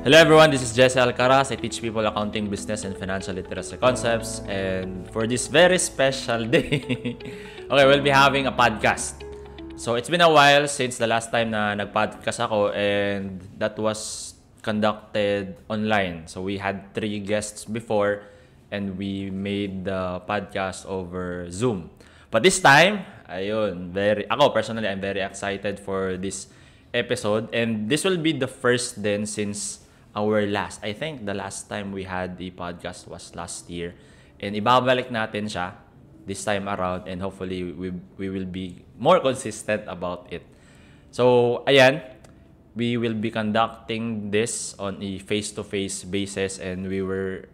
Hello everyone, this is Jesse Alcaraz. I teach people accounting, business, and financial literacy concepts. And for this very special day, okay, we'll be having a podcast. So it's been a while since the last time na nag-podcast ako, and that was conducted online. So we had 3 guests before and we made the podcast over Zoom. But this time, ako personally, I'm very excited for this episode, and this will be the first then since I think the last time we had the podcast was last year, and ibabalik natin siya this time around, and hopefully we will be more consistent about it. So ayan, we will be conducting this on a face-to-face basis, and we are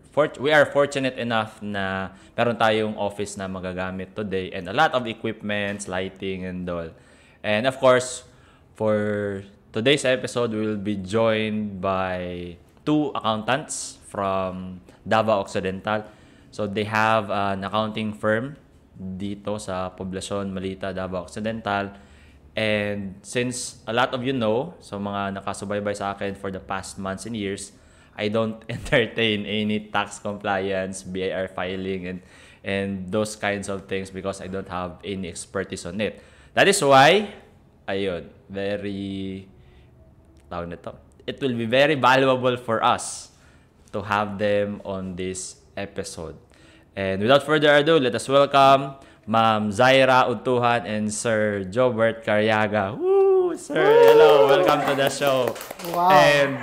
fortunate enough na meron tayong office na magagamit today, and a lot of equipments, lighting, and all. And of course, for today's episode, we will be joined by 2 accountants from Davao Occidental. So they have an accounting firm dito sa Poblacion, Malita, Davao Occidental. And since a lot of you know, so mga nakasubaybay sa akin for the past months and years, I don't entertain any tax compliance, BIR filing, and those kinds of things because I don't have any expertise on it. That is why, it will be very valuable for us to have them on this episode. And without further ado, let us welcome Ma'am Zaira Utuhan and Sir Jobert Cariaga. Woo! Sir, hello. Welcome to the show. Wow. And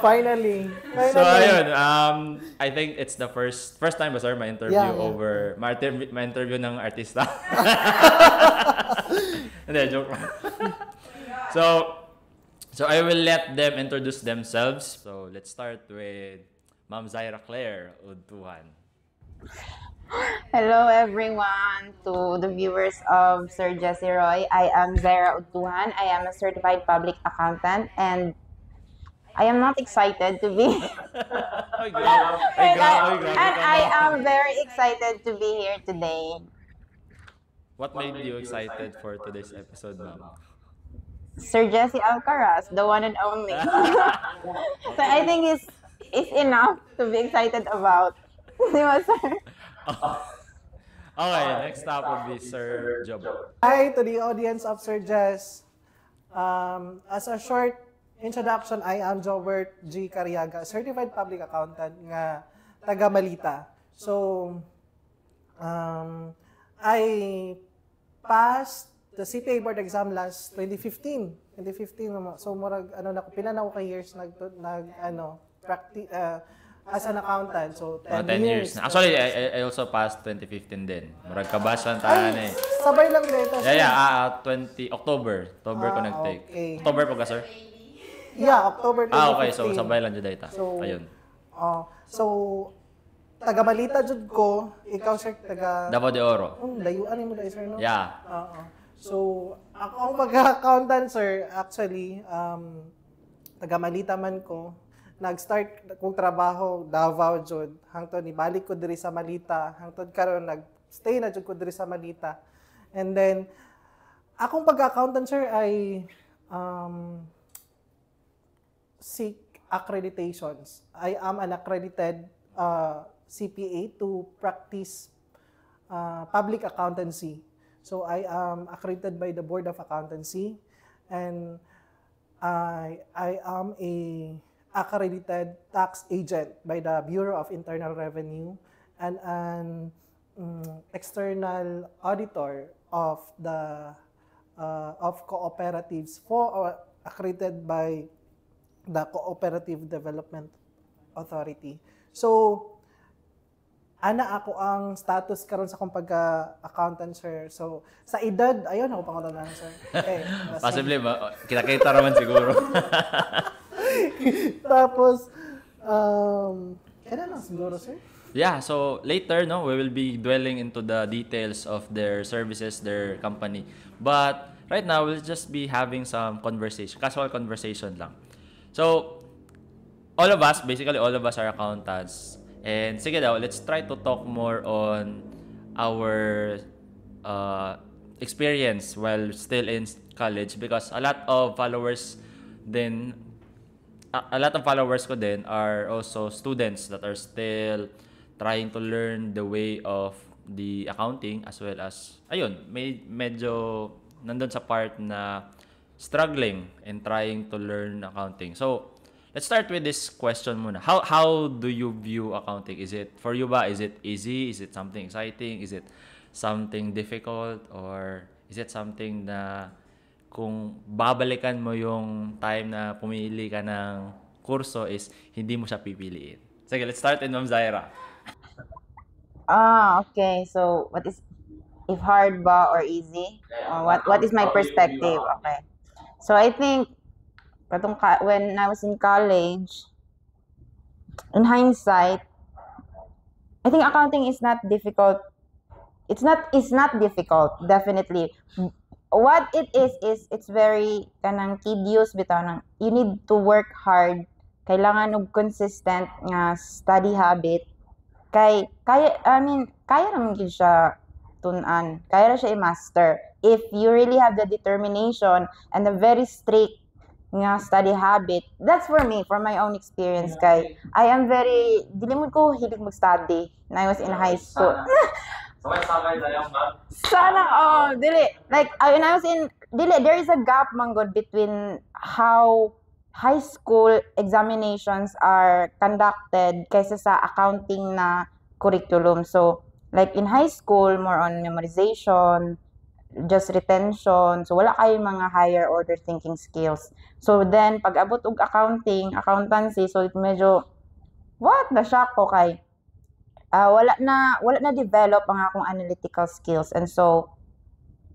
Finally. so ayun, I think it's the first time ba sir ma-interview over ma-interview ng artista. Hindi, joke. So I will let them introduce themselves. So let's start with Ma'am Zaira Claire Utuhan. Hello everyone, to the viewers of Sir Jesse Roy. I am Zaira Utuhan. I am a certified public accountant, and I am not excited to be and I am very excited to be here today. What made you excited for today's episode, ma'am? Sir Jesse Alcaraz, the one and only. So I think it's enough to be excited about. Di ba, sir? Okay, next up would be Sir Job. Hi to the audience of Sir Jess. As a short introduction, I am Jobert G. Cariaga, certified public accountant nga taga Malita. So, I passed the CPA board exam last 2015. So murag pila na ako ka years practice as an accountant. So 10 years. Actually, I also passed 2015 din. Murag kabas lang tayo eh. Sabay lang dito. October ko nag-take. Okay. October po ka, sir? Yeah, October 2015. Okay, so sabay lang jud data. So, ayun. So taga Malita jud ko, ikaw sir taga Davao de Oro. Layuan mo dai sir no? Yeah. So ako ang pagka-accountant sir, actually taga Malita man ko. Nag-start kong trabaho Davao jud, hangtod ni balik ko diri sa Malita, hangtod karon nag-stay na jud ko diri sa Malita. And then akong pagka-accountant sir ay seek accreditations. I am an accredited CPA to practice public accountancy. So I am accredited by the Board of Accountancy, and I am a accredited tax agent by the Bureau of Internal Revenue and an external auditor of the of cooperatives accredited by the Cooperative Development Authority. So, ako ang status karon sa akong pagka-accountant, sir. So, sa edad, ayun ako pangutan sir. Possibly, kita-kita naman siguro. Tapos, kailan lang siguro, sir? Yeah, so later, we will be dwelling into the details of their services, their company. But right now, we'll just be having some casual conversation lang. So, basically all of us are accountants. And sige daw, let's try to talk more on our experience while still in college because a lot of followers then a lot of followers ko din are also students that are still trying to learn the way of the accounting as well as ayun medyo nandun sa part na struggling and trying to learn accounting. So let's start with this question muna. How do you view accounting? Is it for you ba? Is it easy? Is it something exciting? Is it something difficult? Or is it something na kung babalikan mo yung time na pumili ka ng kurso is hindi mo siya pipiliin? Sige, let's start with Ma'am Zaira. Okay. So, what is if hard ba or easy? What is my perspective? Okay. So, I think when I was in college, in hindsight, I think accounting is not difficult. It's not difficult, definitely. What it is it's very kanang tedious bitaw nang you need to work hard. Kailangan og consistent nga study habit. Kaya naman gyud siya tun-an. Kaya ra siya i-master if you really have the determination and a very strict nga study habit. That's for me, for my own experience. Kay I am very dili mo ko hilig mag-study when I was in high school. Sana, dili. Like, when I was in, there is a gap manggod between how high school examinations are conducted kaysa sa accounting na curriculum. So, like in high school, more on memorization, just retention. So, wala kayo mga higher order thinking skills. So, then, pag abot og accountancy, so it medyo, na-shock ko kay, wala na develop ang akong analytical skills, and so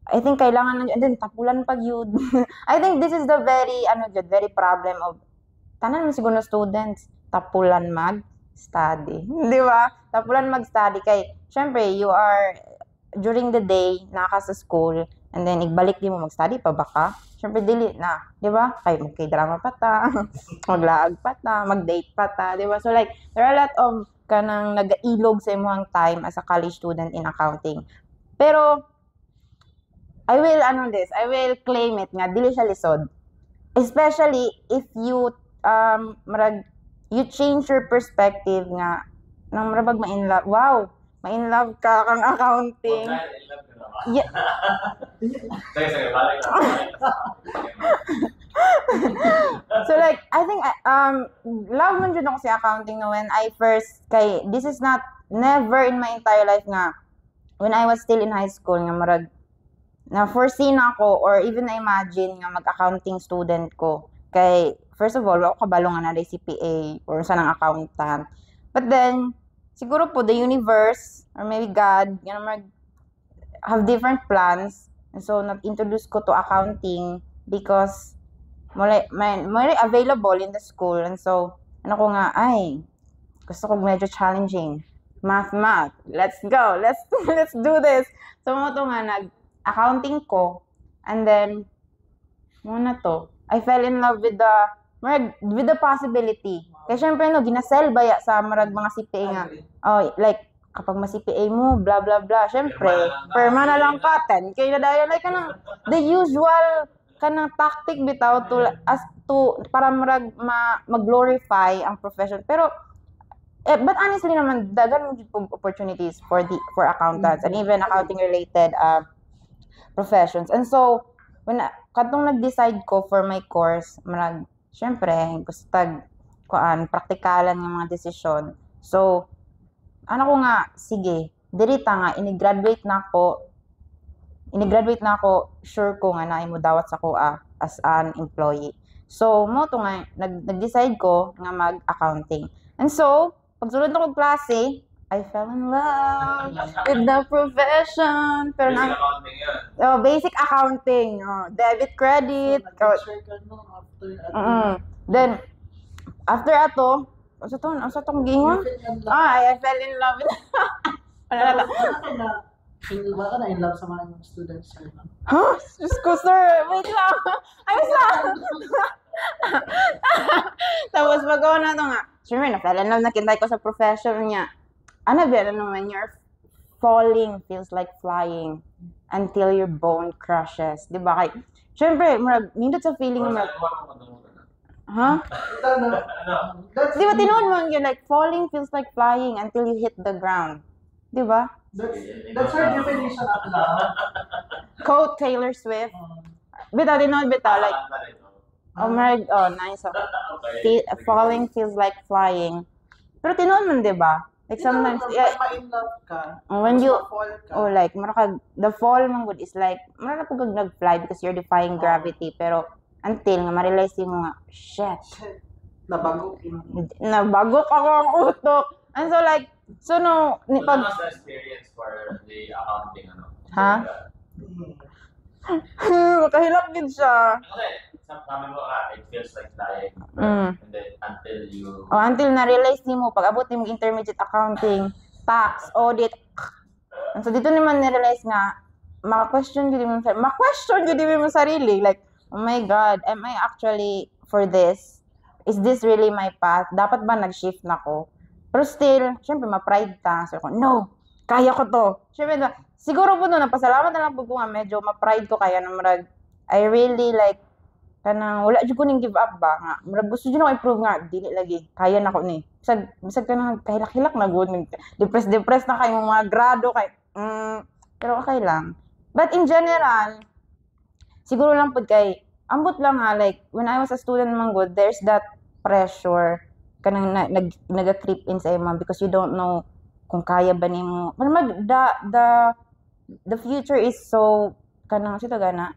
I think kailangan and then tapulan pag yun. I think this is the very problem of tanan man siguro students, tapulan mag study. Di ba? Tapulan mag study kay syempre you are during the day naka sa school and then igbalik di mo mag study pa baka. Syempre dili na, di ba? Kay magkay-drama pa ta, maglaag pa ta, mag-date pa ta, di ba? So like there are a lot of kanang nagailog sa imong time as a college student in accounting. Pero I will claim it nga dili siya lisod. Especially if you you change your perspective nga nang marabag ma-in-love ka kang accounting. Yeah. So like I think love man jud ako sa accounting no when I first this is not never in my entire life nga when I was still in high school nga marag na foresee na ako or even na imagine nga mag-accounting student ko kay first of all ako kabalo nga na CPA or sa nang accountant, but then siguro po the universe or maybe God have different plans, and so nag-introduce ko to accounting because more available in the school, and so ano ko nga gusto ko medyo challenging math, let's go, let's do this. So mo to nga nag-accounting ko, and then I fell in love with the possibility. Kaya syempre ginasell baya sa mga CPA nga like kapag ma-CPA mo, blah, blah, blah. Siyempre, perma na lang ka, 10K na dahil. Like, the usual tactic bitaw para mag-glorify ang profession. Pero, but honestly naman, dagan opportunities for accountants and even accounting-related professions. And so, when katong nag-decide ko for my course, siyempre, gusto praktikalan ng mga desisyon. So, ko nga, sige, dirita nga, ini-graduate na ako, sure ko nga na mo dawat sa ko as an employee. So, mo to nga, nag-decide ko nga mag-accounting. And so, pagsulod na ko klase, I fell in love with the profession. Pero basic accounting yan. Basic accounting. Debit, credit. Then, after ato, Asa tong gingon? I fell in love with Baka na in love sa mga students. Huh? Diyos ko, sir. Wait lang. Ayos lang. Tapos magawa na ito nga. Siyempre, na-fell in love na kintay ko sa profession niya. Ano ba naman your falling feels like flying until your bone crushes. Di ba? Kay, syempre, nindot sa feeling mo. Ha? Di ba, tinood mo yun, like, falling feels like flying until you hit the ground. Di ba? That's her definition of love. Quote Taylor Swift. Bita, tinood, bita, like, oh my, oh, nice. Oh. Falling feels like flying. Pero tinood mo, di ba? Like sometimes, in love ka, when you, fall ka. oh, like, the fall man good is like, na po kag nag-fly because you're defying gravity. Pero, until nga, ma-realize mo nga, shit. Nabago. Nabago ako ang utok. And so like, so no, What was the experience for the accounting, ano? Ha? Makahilak din siya. Okay, sabi mo it feels like flying. Mm. And then until you... O, until na-realize mo, pag abot mo intermediate accounting, tax, audit, and so dito naman na-realize nga, maka-question yun mo sarili. Like, oh my God, am I actually for this? Is this really my path? Dapat ba nag-shift na ko? Pero still, syempre, ma-pride ka. So, no, kaya ko to. Syempre, siguro po doon, napasalamat na lang po nga, medyo ma-pride ko kaya na marag, I really like, kanang wala jud ko ning give up ba nga. Murag gusto jud ako improve nga, dili lagi. Kaya na ko ni. Bisag kanang kahilak-hilak na gud, depress na kay mga grado kay. Pero okay lang. But in general, siguro lang pud kay ambot lang ha, like when I was a student man good, there's that pressure kanang nag-creep in sa imo because you don't know kung kaya ba nimo. The future is so kanang sito gana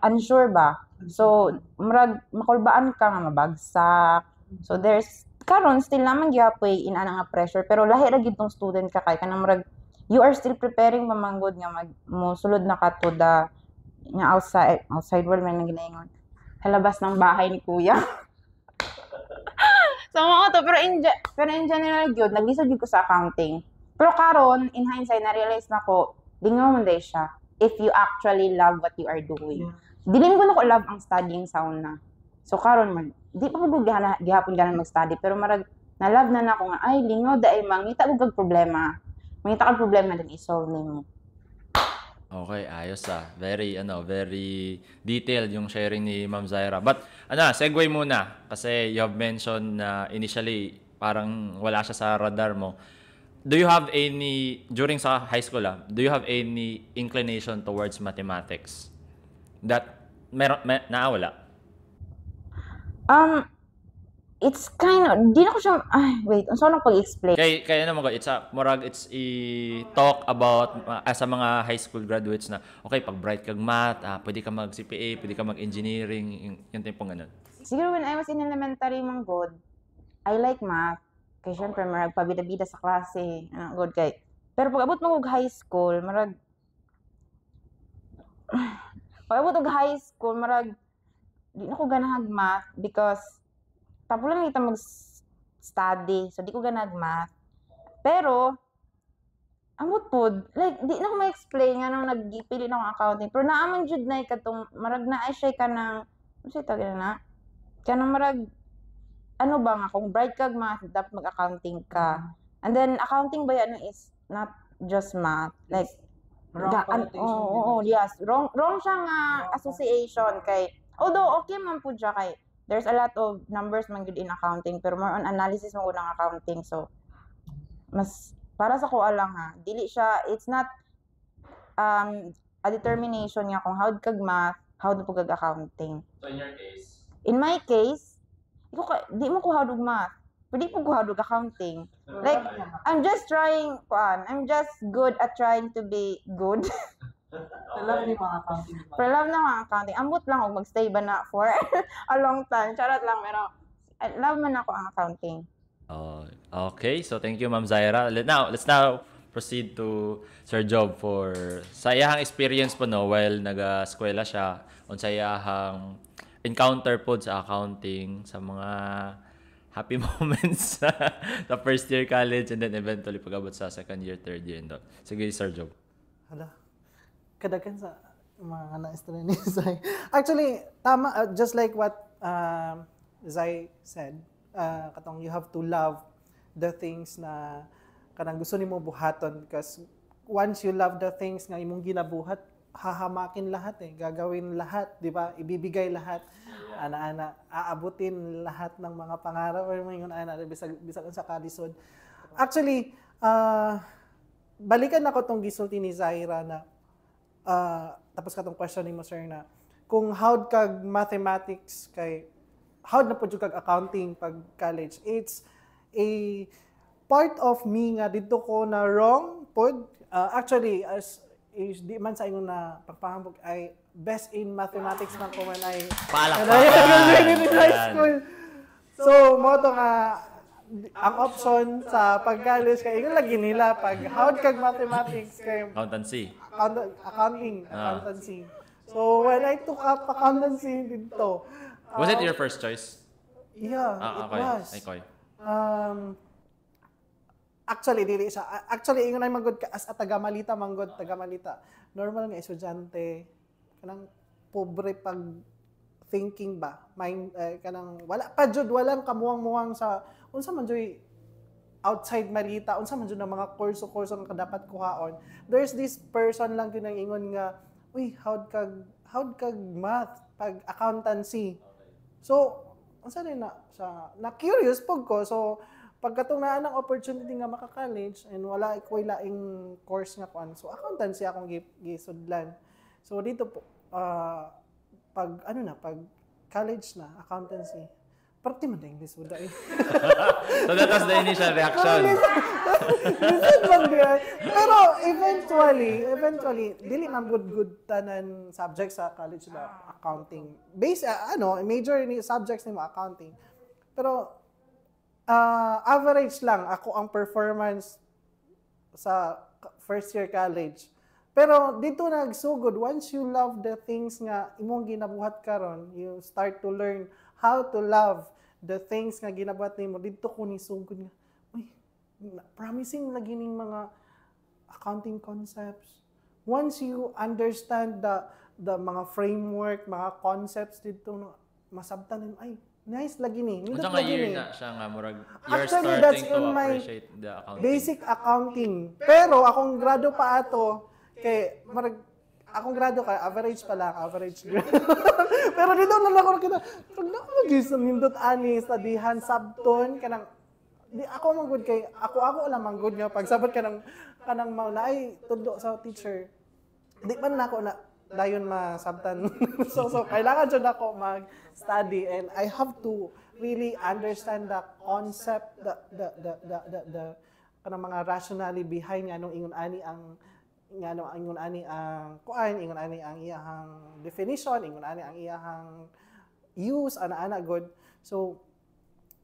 unsure ba. So, makulbaan ka nga mabagsak. So, there's, karon still naman gihapoy inana nga pressure. Pero lahi ra gid tong student ka kay kanang murag, you are still preparing mamanggod nga sulod na ka to the nga outside world man ginaingon. Sa labas ng bahay ni kuya. So, mga to, pero in general gyud naglisod gyud ko sa accounting. Pero karon in hindsight na-realize na ko, lingaw man day siya if you actually love what you are doing. Yeah. Dilim ko na ko love ang studying sa una. So karon man, di pa ko gihapon ganan mag-study pero marag na love na nako nga ay lingaw daay mangita ko kag problema. Mangita kag problema din i-solve nimo. Okay, ayos ah. Very detailed yung sharing ni Ma'am Zaira. But segue muna kasi you have mentioned na initially parang wala siya sa radar mo. Do you have any during sa high school do you have any inclination towards mathematics? That nawala. It's kind of di na ko siya wait, unsa na pag-explain? Kaya naman it's talk about sa mga high school graduates na okay pag bright kag math, pwede ka mag CPA, pwede ka mag engineering, yung tipong ganun. Siguro when I was in elementary man good, I like math. Kaya syempre marag pabida-bida sa klase, good kay. Pero pag abot mo og high school, marag pag-abot og high school, marag, di na ko ganahag math because tapo lang kita mag-study. So, di ko ganahag math. Pero, ambot po, like, di na ko ma-explain nga nung nag-pili na akong accounting. Pero naaman jud na ikatong, marag na ay siya ka ng, ano siya tawag na? Kaya nang marag, ano ba nga, kung bright kag math, dapat mag-accounting ka. And then, accounting ba yan is not just math. Like, yes. Wrong siya nga association kay although okay man po siya kay there's a lot of numbers man good in accounting pero more on analysis mo ng accounting so mas para sa ko lang ha dili siya it's not a determination nga kung how kag math how po kag accounting. So in my case di mo ko how math pwede po ko how accounting. Like, I'm just good at trying to be good. I love ni mga accounting. Pero love na mga accounting. Ambot lang ako magstay ba na for a long time. Charot lang, pero love man ako ang accounting. Okay, so thank you Ma'am Zaira. Let's now proceed to Sir Job for sa iyahang experience po no while naga-eskwela siya on sa iyahang encounter po sa accounting sa mga happy moments sa first year college and then eventually pag-abot sa second year, third year. Sige, Sir Job. Hala, kadagan sa mga na-istorya ni Zai. Actually, tama, just like what Zai said, katong you have to love the things na kanang gusto nimo buhaton because once you love the things nga imong ginabuhat, hahamakin lahat gagawin lahat, di ba? Ibibigay lahat. Ana-ana, aabutin lahat ng mga pangarap or mga ana bisag sa kalisod. Actually, balikan ako tong gisulti ni Zaira na tapos katong question ni mo sir na kung how'd kag mathematics kay how'd na pud kag accounting pag college. It's a part of me nga dito ko na wrong pod. Actually, as is di man sa ingon na pagpahambog ay best in mathematics man ko man ay high school. So mo to nga ang option sa pag-college kay ingon lagi nila pag how'd kag mathematics kay accountancy. So when I took up accountancy dito, was it your first choice? Yeah, okay. it was. Okay. Actually, dili siya. Actually, ingon ay manggod as a taga-Malita, normal nga estudyante, kanang pobre pag thinking ba, mind kanang wala pa jud walang kamuwang-muwang sa unsa man joy outside Malita, unsa man jud na mga kurso nga dapat kuhaon. There's this person lang gyud nang ingon nga, uy, how'd kag math pag accountancy. So, unsa din na sa na curious pug ko. So, pagkatong naa ng opportunity nga maka-college and wala ikoy laing course nga kuan. So accountancy akong gisudlan. So dito po pag college na accountancy. Parte man ding lisuda eh. So that was the initial reaction. Pero eventually dili man good tanan subject sa college ba accounting. Base major ni subjects ni accounting. Pero average lang ako ang performance sa first year college. Pero dito nagsugod, once you love the things nga imong ginabuhat karon, you start to learn how to love the things nga ginabuhat nimo. Dito ko ni sugod nga, uy, promising lagi ning mga accounting concepts. Once you understand the mga framework, mga concepts dito, masabtan ay nice lagi ni. Unsa nga year na siya nga murag you're Actually, starting to appreciate the accounting. Basic accounting. Pero akong grado pa ato kay marag akong grado ka average Pero dito na ako kita. Pag lagi sa nindot ani sa dihan sabton kanang di ako manggod kay ako lang manggod nga pagsabot kanang na ay tudlo sa teacher. Di man nako na dayon masabtan. so kailangan jud ako mag-study and I have to really understand the concept, the kanang mga rationale behind nga ingon ani ang kuan, ingon ani ang iyahang definition, ingon ani ang iyahang use ana god. So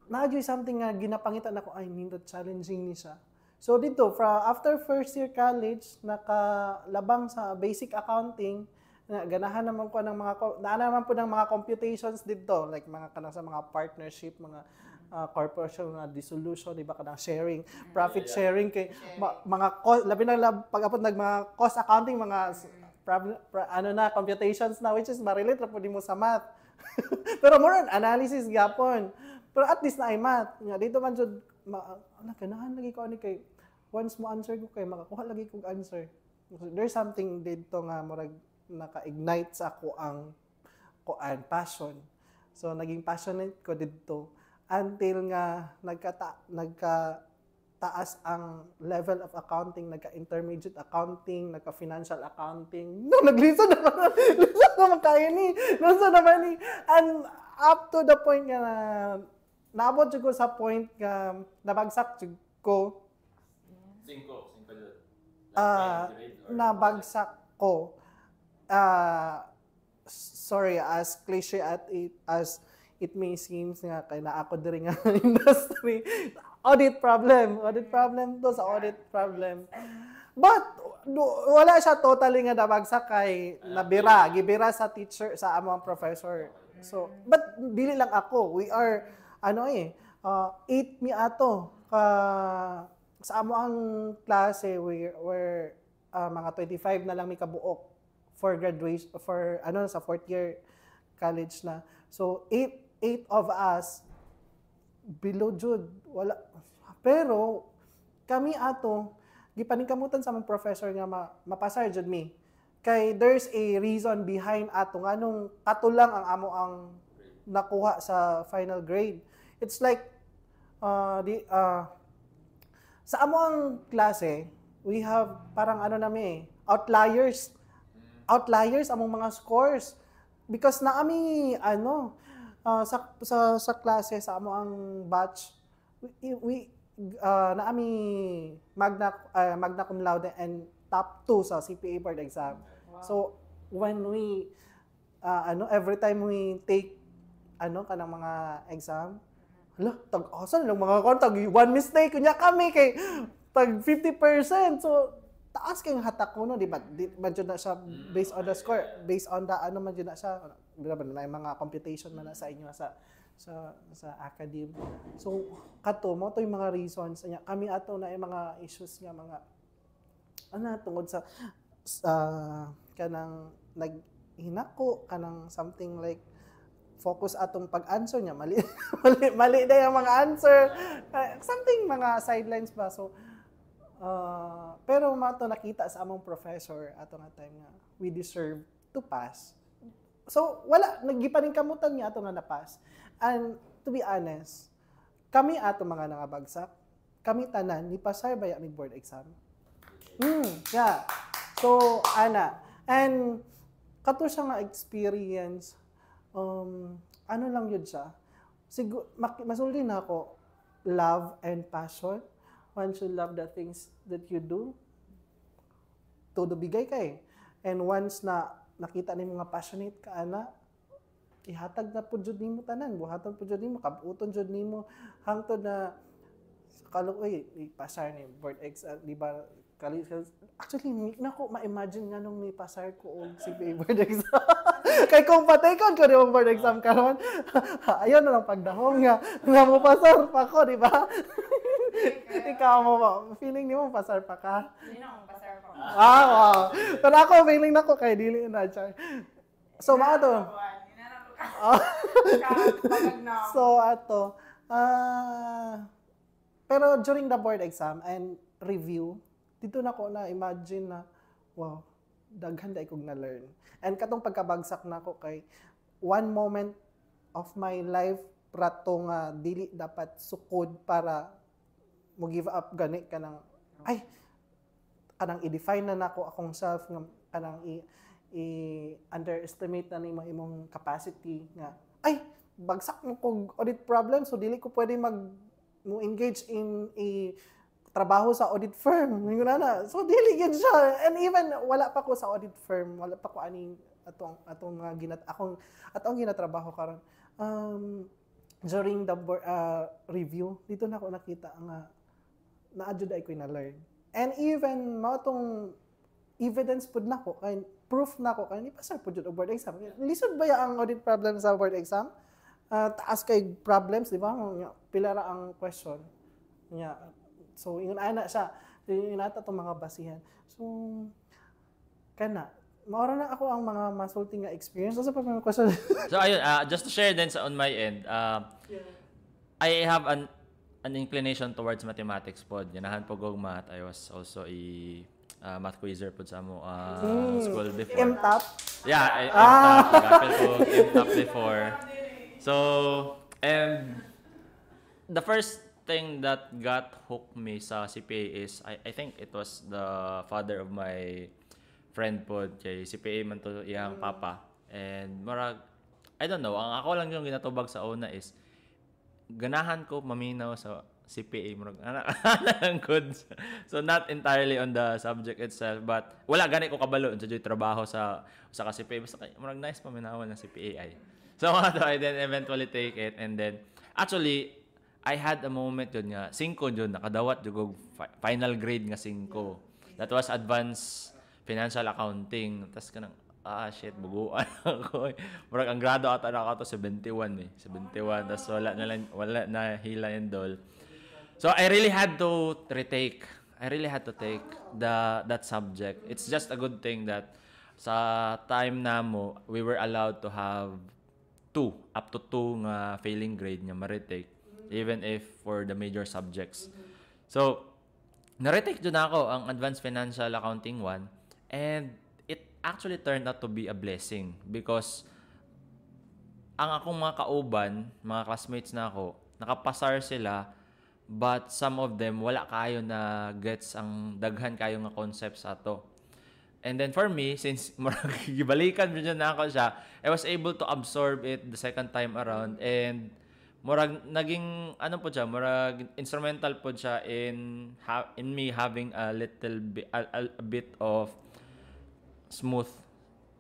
naadyo something nga ginapangitan ako ay nindot challenging ni siya. So dito after first year college nakalabang sa basic accounting ganahan naman ko ng mga computations dito like mga kanang sa mga partnership mga corporation na dissolution di ba kanang sharing profit sharing kay mga labi na pag-apot mga cost accounting mga computations na which is ma-relate ra pud mo sa math pero more on analysis gapon pero at least na ay math nga dito man jud ganahan lagi ko ani kay once mo answer ko kay makakuha lagi kog answer. There's something dito nga murag naka-ignite sa ako ang passion. So naging passionate ko dito until nga nagka-taas ang level of accounting, nagka-intermediate accounting, nagka-financial accounting. No, naglisa naman kaya ni. And up to the point nga naabot ko sa point nga nabagsak ko. 5 nabagsak ko. Sorry, as cliche as it may seem nga kay na ako diri nga industry. Audit problem to sa audit problem. But wala siya totally nga nabagsak kay gibira sa teacher sa among professor. So, but dili lang ako. We are 8 mi ato sa amo ang klase we're mga 25 na lang mi kabuok for graduation sa 4th year college na. So 8 of us below jud wala pero kami ato gipaningkamutan sa mong professor nga mapasar jud mi. Kay there's a reason behind ato nga nung katulang ang amo ang nakuha sa final grade. It's like sa amo ang klase, we have parang outliers. Outliers among mga scores. Because naami sa klase sa amo ang batch, we naami magna cum laude and top 2 sa CPA board exam. Wow. So when we every time we take kanang mga exam, tag-asa lang mga kontag, one mistake kunya kami kay tag 50%. So taas kayong hatak ko, no? Di ba? Jud na siya based on the score, based on the man jud na siya. Di ba na mga computation man na sa inyo sa academe. So kato mo to yung mga reasons niya. Kami ato na yung mga issues nga mga tungod sa kanang naghinako kanang something like focus atong pag-answer niya mali na yung mga answer, something mga sidelines ba. So pero mato nakita sa among professor ato nga time nga we deserve to pass. So wala nagipaningkamutan niya ato nga na-pass. And to be honest, kami ato mga nangabagsak, kami tanan ni pasar baya mig board exam. Yeah. So and kato siya nga experience, lang yun siya. Masulti na ako, love and passion. One should love the things that you do. Todo bigay kay. And once na nakita ni mga passionate ka ihatag na pud jud nimo tanan, buhaton pud jud nimo, kabuton jud nimo hangtod na kaluoy ipasar ni board exam, di ba? Actually, nako ma-imagine nga nung nipasar ko og CPA board exam. Kay kung patikon ko yung board exam karon, ayun na lang pagdahong nga mo pasar pa ko, di ba? Ikaw mo ba? Feeling niyo pasar pa ka? Hindi na akong pasar pa. Wow. Pero ako, feeling na ko kay dili na siya. So, maato. So, pero during the board exam and review, dito na ko na-imagine na, wow, daghan da ikog na-learn. And katong pagkabagsak na ko kay one moment of my life prato nga dili dapat sukod para mo give up gani kanang i-define na nako akong self nga kanang i-underestimate na nimo imong capacity nga bagsak mo kog audit problem, so dili ko pwede mo engage in a trabaho sa audit firm. So dili gyud siya. And even wala pa ko sa audit firm, wala pa ko aning atong ginatrabaho karon. During the review, dito na ako nakita nga na-adjud ay ko na-learn. And even matong evidence pud nako kay proof nako kay ni pasar pud jud og board exam. Lisod ba ang audit problem sa board exam? Taas kay problems, di ba? Pila ra ang question. So ingon siya, inata tong mga basihan. So maura na ako ang mga masulti nga experience sa mga question. So ayun, just to share then on my end, I have an inclination towards mathematics pod. Ganahan po og math. I was also a math quizzer pod sa mo school before. MTAP? Yeah, MTAP. Nag-appel ko MTAP before. So, and the first thing that got hooked me sa CPA is, I think it was the father of my friend pod, kay CPA man to iyang papa. And marag, I don't know, ang ako lang yung ginatubag sa una is, ganahan ko maminaw sa CPA, marag, ang good. So, not entirely on the subject itself, but wala gani ko kabalo sa trabaho sa CPA. Basta marag nice paminawan ng CPA ay. So, I then eventually take it, and then, actually, I had a moment yun nga, 5 yun, nakadawat yung final grade nga 5. That was advanced financial accounting. Tapos ka nang, shit, buguan ako. Parang ang grado ata na ako to 71 eh. 71. Tapos wala na hila and all. So, I really had to retake. I really had to take that subject. It's just a good thing that sa time na mo, we were allowed to have up to 2 nga failing grade nga ma-retake, even if for the major subjects. So, na-retake dyan ako ang Advanced Financial Accounting 1 and it actually turned out to be a blessing because ang akong mga kauban, mga classmates na ako, nakapasar sila but some of them wala kayo na gets ang daghan kayo nga concepts ato. And then for me, since murag gibalikan dyan na ako siya, I was able to absorb it the second time around and murag naging ano po siya, murag instrumental po siya in me having a little bit a bit of smooth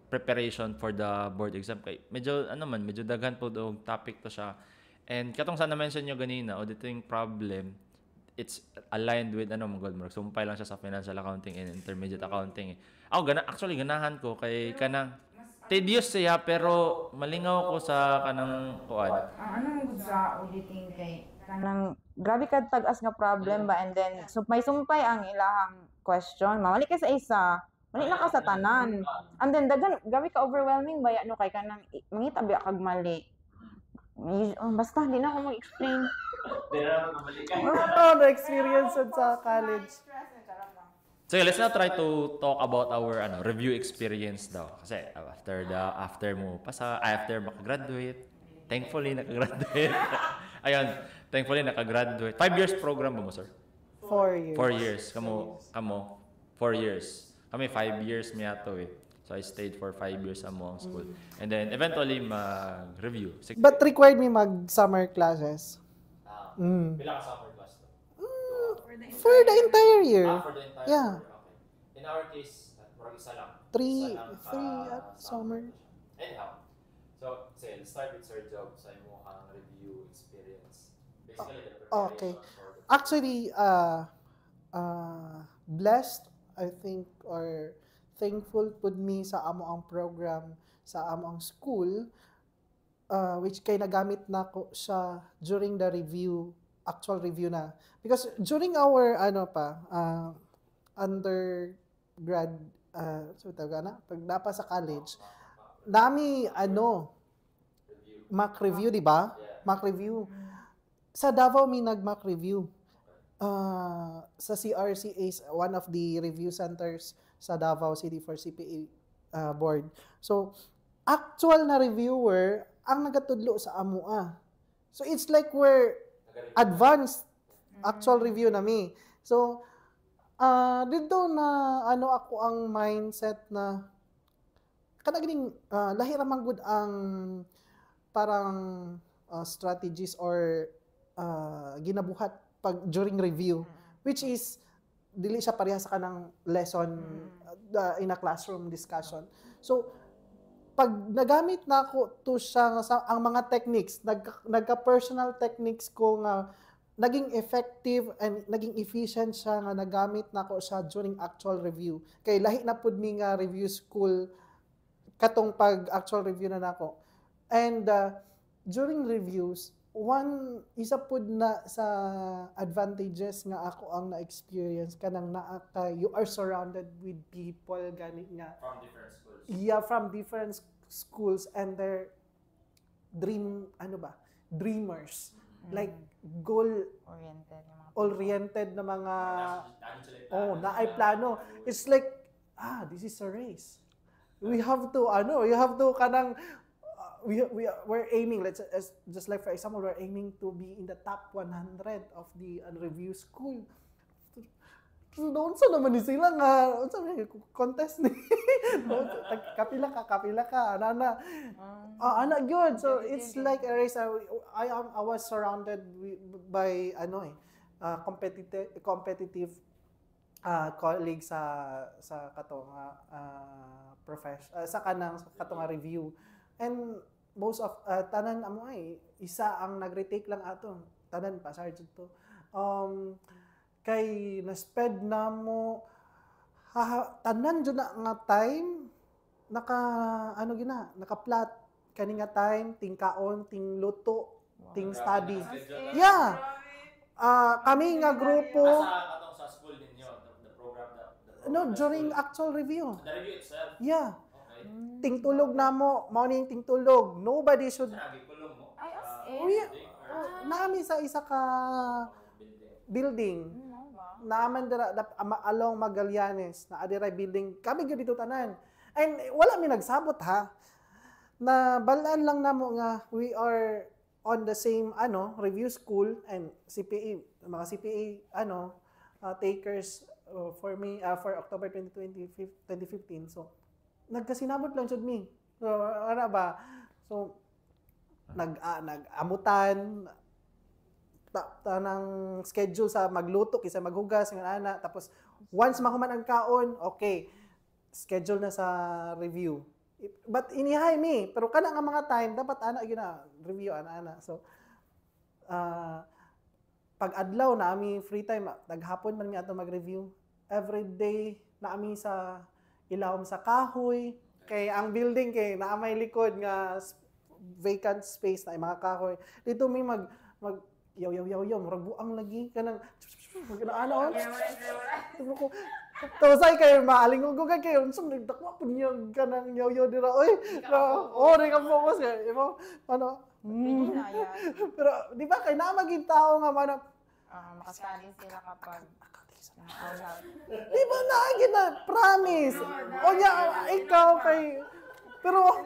preparation for the board exam kay medyo medyo daghan po og topic to siya. And katong sa na-mention nyo ganina, auditing problem, it's aligned with murag sumpay lang siya sa financial accounting and intermediate accounting. Ako actually ganahan ko kay kanang tedious siya pero malingaw ko sa kanang kuan. Ano mo sa auditing kay kanang grabe ka tag-as nga problem ba and then sumpay-sumpay ang ilahang question. Mawali ka sa isa, mali na ka sa tanan. And then daghan grabe ka overwhelming ba ano kay kanang mangita biya kag mali. Basta di na ako mag-explain. Di na ako mabalikan. Na-experience sa college. So let's now try to talk about our review experience daw. Kasi after makagraduate, thankfully nakagraduate. Ayun, thankfully nakagraduate. 5 years program mo, sir? 4 years. 4 years. Kamo 4 years. Kami 5 years miya to eh. So I stayed for 5 years sa Muang school. And then eventually mag-review. But required me mag-summer classes. Bilang summer class to? For the entire year. For the entire Yeah. year. Okay. In our case, murag isa lang. Three Isa at summer. Anyhow, so say let's start with Sir Job sa imong review experience. Basically, the preparation Okay. for the Actually, blessed, I think, or thankful pud me sa amo ang program, sa amo ang school, which kay nagamit na ko siya during the review, actual review na. Because during our, undergrad, pag napa sa college, nami, mock review, di ba? Mock review. Sa Davao, may nag-mock review. Sa CRCA, one of the review centers sa Davao City for CPA board. So, actual na reviewer ang nagatudlo sa AMUA. So, it's like we're advanced actual review nami. So, dito na ako ang mindset na kanaganing lahi ra man gud ang parang strategies or ginabuhat pag during review, which is dili siya pareha sa kanang lesson in a classroom discussion. So pag nagamit na ako to siya ang mga techniques, nagka-personal techniques ko nga naging effective and naging efficient siya nga nagamit na ako siya during actual review. Kay lahi na pud mi nga review school katong pag actual review na nako. And during reviews, isa pud na sa advantages nga ako ang na-experience kanang you are surrounded with people gani nga from different schools. Yeah, from different schools and their dreamers. Like goal oriented na mga naay plano. It's like this is a race. We have to kanang we're aiming, just like for example, we're aiming to be in the top 100 of the review school. Doon sa naman ni sila nga, contest ni. Kapila ka, ana gyud. So it's like a race. I was surrounded by competitive colleagues sa katong sa katong review. And most of tanan amo isa ang nag-retake lang ato. Tanan pa sergeant to. Kay na-sped na mo tanan jud na nga time naka-plot kani nga time ting kaon, ting luto, ting study. Yeah. Kami nga grupo Sa school ninyo, the no program during actual review. The review itself. Yeah. Okay. Tingtulog na mo, morning tingtulog. Nobody should Nagikulong mo. naami sa isa ka building. naaman dira along Magallanes na adiray building kami gyud dito tanan. And wala mi nagsabot ha. Na balaan lang namo nga we are on the same review school and CPA mga CPA takers for me for October 2015. So nagkasinabot lang jud mi. So ano ba? So nag-amutan ng schedule sa magluto kaysa maghugas ng ana, tapos once mahuman ang kaon, okay, schedule na sa review. But inihay mi, pero kana nga mga time dapat ana gyud na review ana. So pag adlaw na ami free time, naghapon man mi ato mag-review. Every day na ami sa ilawom sa kahoy kay ang building kay naa may likod nga vacant space na mga kahoy. Dito mi mag yaw murag buang lagi kanang ana ko. Tosay kay maalingugan kayo unsa nagdakwa pud niya kanang yaw dira oy. Ori ka focus kay imo pero di ba kay na maging tao nga man Makasali sila kapag di ba na promise o niya ikaw kay pero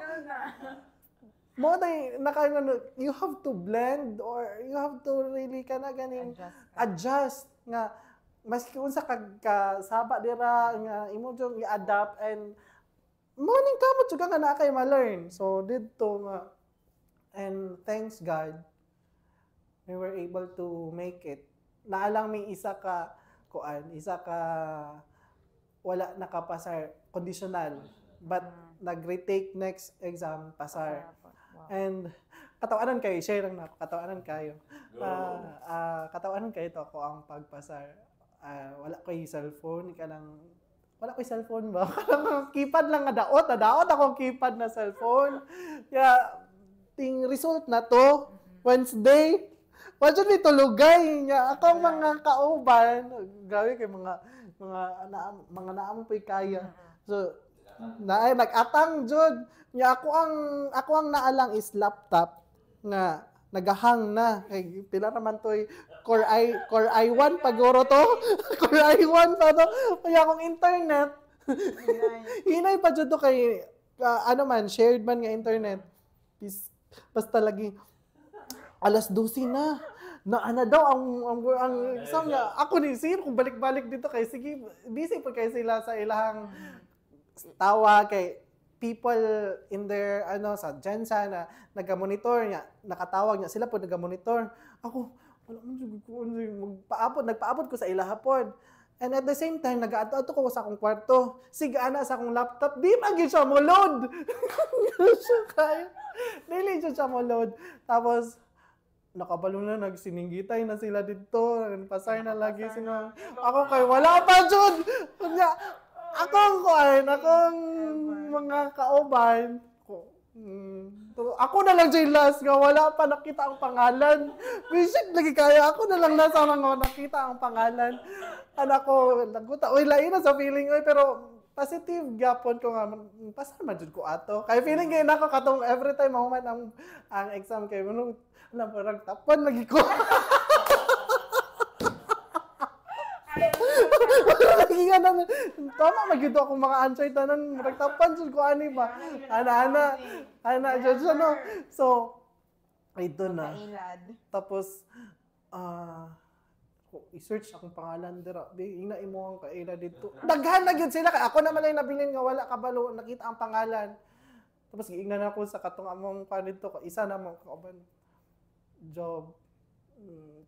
mo tay you have to blend or you have to really kana ganing adjust nga maski unsa kasaba dira nga imo jud i-adapt and morning kamot jud nga na kay ma-learn. So didto nga and thanks God we were able to make it. Naalang may isa ka wala nakapasar conditional but nag-retake next exam pasar. And katawanan kayo, share lang na ako, katawanan kayo. Katawanan kayo to ako ang pagpasar. Wala ko yung cellphone, wala ko yung cellphone ba? Keypad lang nga daot akong keypad na cellphone. Kaya, ting result na to, Wednesday, wala may tulugay niya. Ako mga kauban, grabe kay mga naamong po'y kaya. So, nag-atang jud nya ako ang naalang is laptop nga nagahang na kay pila naman toy Core i1 paguro to Core i1 pa to kaya akong internet hinay pa jud to kay shared man nga internet basta lagi alas 12 na ana daw ang isang nga ako ni sir kung balik-balik dito kay sige busy pa kay sila sa ilahang tawa kay people in their sa Jensa na naga-monitor niya, nakatawag niya sila po naga-monitor. Ako nagpaabot ko sa ilahapon. And at the same time nag-ato ko sa akong kwarto. Sige ana sa akong laptop, di man gyud siya mo load. Dili siya mo load. Tapos nakabalo na nagsiningitay na sila dito, pasay na lagi sila. Ako kay wala pa jud. Akong mga kauban ako na lang dyan last nga wala pa nakita ang pangalan. Visit lagi kaya ako na lang nasa nga nakita ang pangalan. Anak ko naguta oy lain na sa feeling oy pero positive gyapon ko nga pasar man jud ko ato. Kay feeling kay nako katong every time mahuman ang exam kay mo alam parang tapan lagi ko. Lagi nga naman, tama magyudo akong mga answer tanan, magtapan jud ko ani ba? Ana jud So, ito na. Tapos i-search akong pangalan dira. Ina imo ang kaila dito. Daghan na gyud sila kay ako naman ay nabilin nga wala kabalo nakita ang pangalan. Tapos giingnan ako sa katong among panito isa na mo kauban job.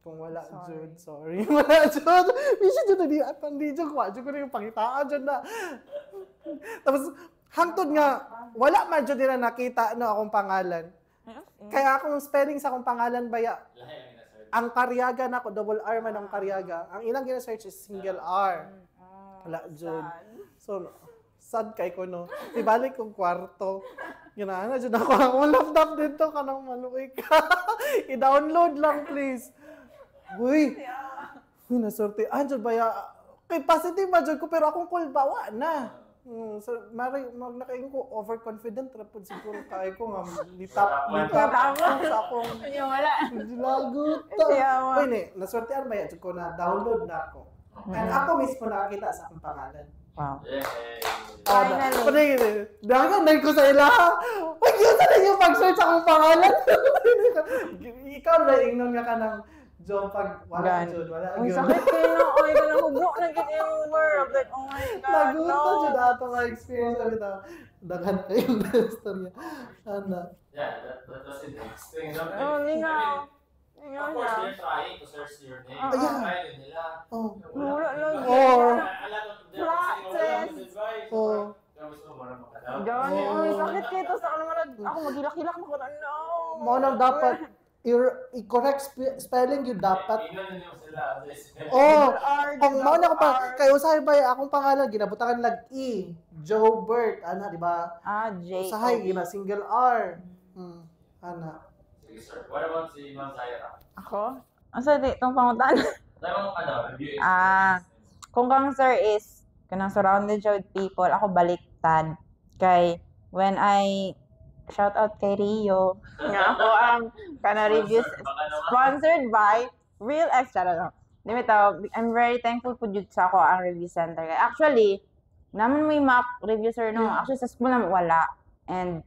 Kung wala jud, sorry. Wala jud. Bisa jud di pandi jud ko rin yung pangitaan jud na. Tapos hangtod nga wala man jud nila nakita akong pangalan. Kaya akong spelling sa akong pangalan baya. Ang Karyaga nako double R man ang Karyaga. Ang ilang gina-search is single R. Wala jud. So sad kay ko no. Ibalik kong kwarto. Ginaana jud ako ang laptop dito kanang maluoy ka. I-download lang please. Uy, nasorte. Anjud baya kay positive ba jud ko pero akong call bawa na. So nakain ko overconfident ra pud siguro kay ko nga litap sa akong wala. Lagot. Uy ni, nasortean ba jud ko na download na ako. And ako mismo nakakita sa akong pangalan. Wow. Finally. Dahil ko sa ila. Wag yun sa ninyo pag-search akong pangalan. Ikaw na ingnon nga ka ng job pag wala jud, wala. Ang sakit kayo na. Ay, ka na hugno na gid yung world. Like, oh my God, Naguto jud ato nga experience ulit. Daghan kayong istorya. Ana. Yeah, that was interesting. Oh, lingaw. Of course, they're trying to search your name. Yeah. Try nila. Oh. Wala lang. Or A lot of them saying, wala mo advice. Oh. Tapos wala mo alam. Gani, ay, sakit kayo to sa naman. Ako magilak-hilak na ko na. No. mo nang dapat i-correct spelling yun dapat. Tingnan niyo sila. Oh, ang mao na ko pa kay usahay ba akong pangalan ginabutangan lag E, Joe Bert, ana di ba? J. Usahay gina single R. Ana. Sige sir. What about si Ma'am Zaira? Ako? Asa di itong pangutan? Tayo mo review Kung kang sir is kanang surrounded siya with people, ako baliktad. Kay when I shout out kay Rio, nga ako ang reviews sponsored by Real Extra. I'm very thankful po dito sa ako ang review center. Kay actually, naman may Mac review sir no. Actually sa school naman wala. And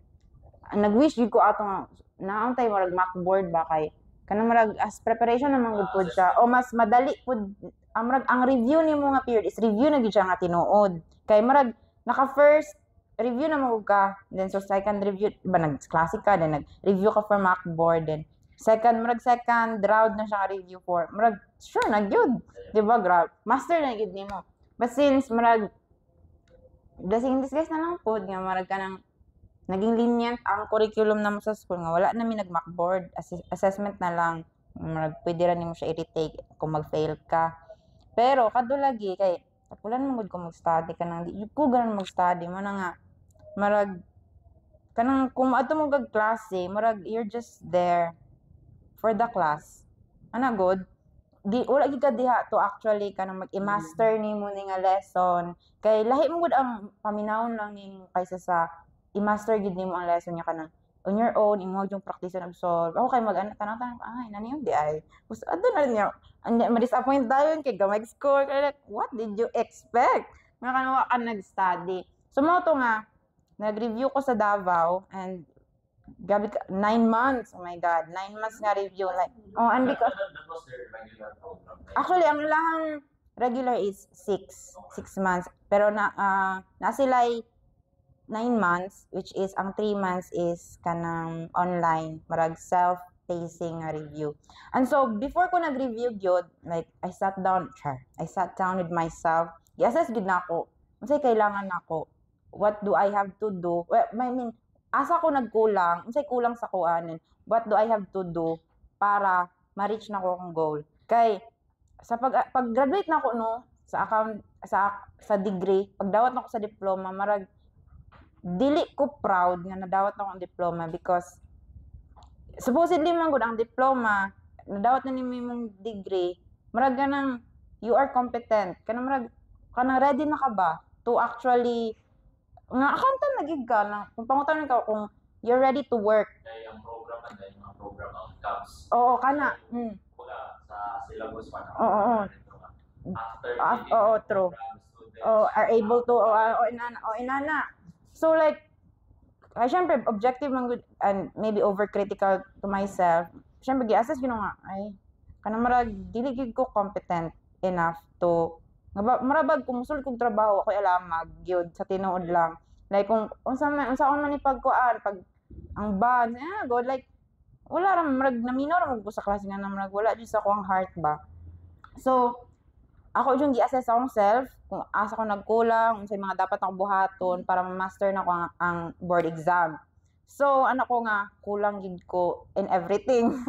nag-wish gid ko ato nga naon tay marag Macboard ba kay kanang marag as preparation naman gud pud siya o mas madali pud ang review nimo nga period is review na gid siya nga tinuod kay marag naka first review na mo ka then so second review ba nag classic ka then nag review ka for Macboard then second round na siya nga review for marag sure na gyud di ba grab master na gid nimo but since marag blessing in disguise na lang pud nga marag kanang naging lenient ang curriculum na mo sa school nga wala namin nag-Macboard assessment na lang pwede ra nimo siya i-retake kung mag-fail ka pero kadulagi kay tapulan mo gud ko mag-study kanang di ko ganan mag-study mo na nga marag kanang kung ato mo gag klase marag you're just there for the class ana good di wala gid ka diha to actually kanang mag-master nimo ni nga lesson kay lahi mo gud ang paminawon lang nimo kaysa sa i-master gid nimo ang lesson niya kanang on your own imo yung practice and solve ako kay mag-anak tanang ay nani yung di ay gusto adto na niya ma-disappoint dayon kay gamay score kay like what did you expect nga kanwa ka nag-study so mo to nga nag-review ko sa Davao and gabi 9 months oh my god 9 months nga review like and because actually ang lahang regular is 6 months pero na sila 9 months, which is, ang 3 months is kanang online, marag self-pacing review. And so, before ko nag-review gyud, like, I sat down with myself, i-assess gid na ako, unsay kailangan nako, what do I have to do, well, I mean, asa ko nagkulang, unsay kulang sa kuanin, what do I have to do para ma-reach na ko akong goal. Kay, sa pag-graduate na ako, no, sa degree, pagdawat na ko sa diploma, marag, dili ko proud nga nadawat na akong diploma because supposedly man gud ang diploma nadawat na nimo imong degree marag ganang you are competent kanang ready na ka ba to actually nga accountant na gid ka na kung pangutan ka kung you're ready to work kay ang program outcomes oo kana sa syllabus pa after true are able to inana so like, syempre, objective man good and maybe overcritical to myself. Syempre, gi-assess yun nga, ay, kanang marag, dili gid ko competent enough to, marabag, kung musul kong trabaho, ako'y alamag, gyud sa tinuod lang. Like, kung unsa man ipagkuan, pag, ang band, good, like, wala ram, marag, naminaw ram ko sa klase nga na marag, wala dyan sa akong heart ba. So, ako yung gi-assess akong self, kung asa ko nagkulang, unsay mga dapat akong buhaton para ma-master na ko ang board exam. So, ko nga, kulang gid ko in everything.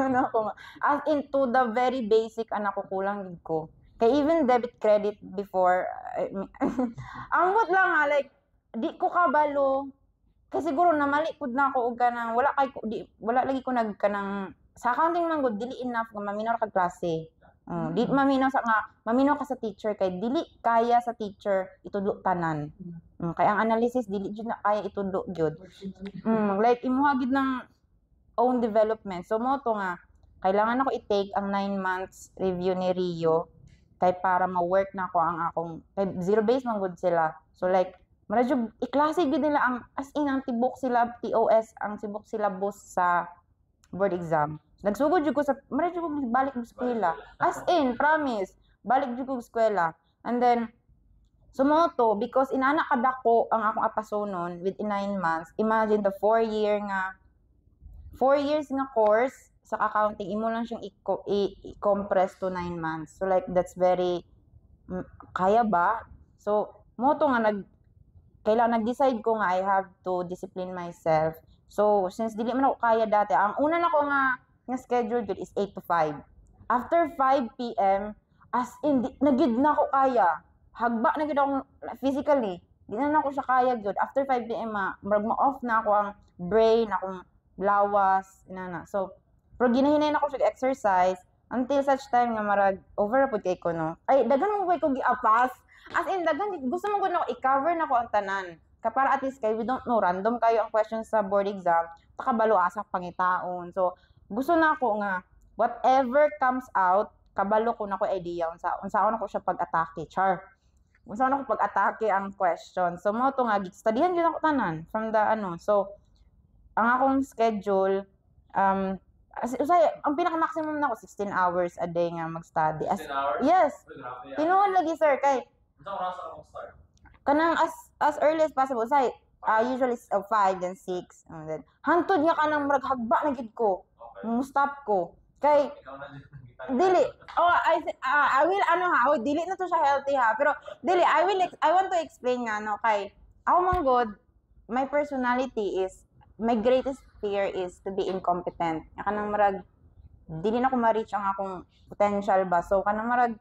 As into the very basic, ko kulang gid ko. Kay even debit credit before, ambot lang nga, like, di ko kabalo. Kasi siguro namali pud na ako og kanang wala lagi ko kanang sa accounting man gud dili enough nga maminaw kag klase. Di maminaw ka sa teacher kay dili kaya sa teacher itudlo tanan. Kaya ang analysis dili jud na kaya itudlo gyud. Like imuha gid ng own development. So mo to nga kailangan ako i-take ang 9 months review ni Rio kay para ma-work na ko ang akong kay zero base man gud sila. So like medyo iklase gud nila ang as in ang tibok sila TOS ang tibok syllabus sa board exam. Nagsugod jud ko sa medyo ko balik sa eskwela. As in promise, balik jud ko sa eskwela. And then sumoto because inana kadako ang akong apasonon within 9 months. Imagine the 4 years nga course sa accounting, imo lang siyang i-compress to 9 months. So like, that's very, kaya ba? So, moto nga, kailangan nag-decide ko nga, I have to discipline myself. So, since dili man ako kaya dati, ang una na ko nga schedule good is 8 to 5. After 5 p.m., as in, nagid na ako kaya. Hagba na gid ako physically. Di na ako siya kaya good. After 5 p.m., ma-off na ako ang brain, akong lawas, inana. So, pero ginahinay na ko siya exercise until such time nga marag overapod kay ko no. Ay daghan mo ko giapas. As in daghan gusto mo gud na i-cover na ko ang tanan. Para at least kay we don't know random kayo ang questions sa board exam, takabalo asa pangitaon. So gusto na ko nga whatever comes out, kabalo ko na ko idea unsa na ko siya pag-atake, char. Unsa na ko pag-atake ang question. So mo to nga studyhan gyud ako tanan from the ano. So ang akong schedule ang pinaka-maximum na ko 16 hours a day nga mag-study. 16 hours? Yes. Grabe yan. Tinuod lagi sir kay Unsa oras ako start? kanang as early as possible say usually 5 then 6 and then hantod nga kanang murag hagba na gid ko. Okay. Stop ko. Kay Ikaw na dito. dili. Oh, I will dili na to siya healthy ha. Pero dili, I want to explain nga no kay ako man god, my personality is my greatest fear is to be incompetent. Kanang marag dili na ko ma-reach ang akong potential ba. So kanang marag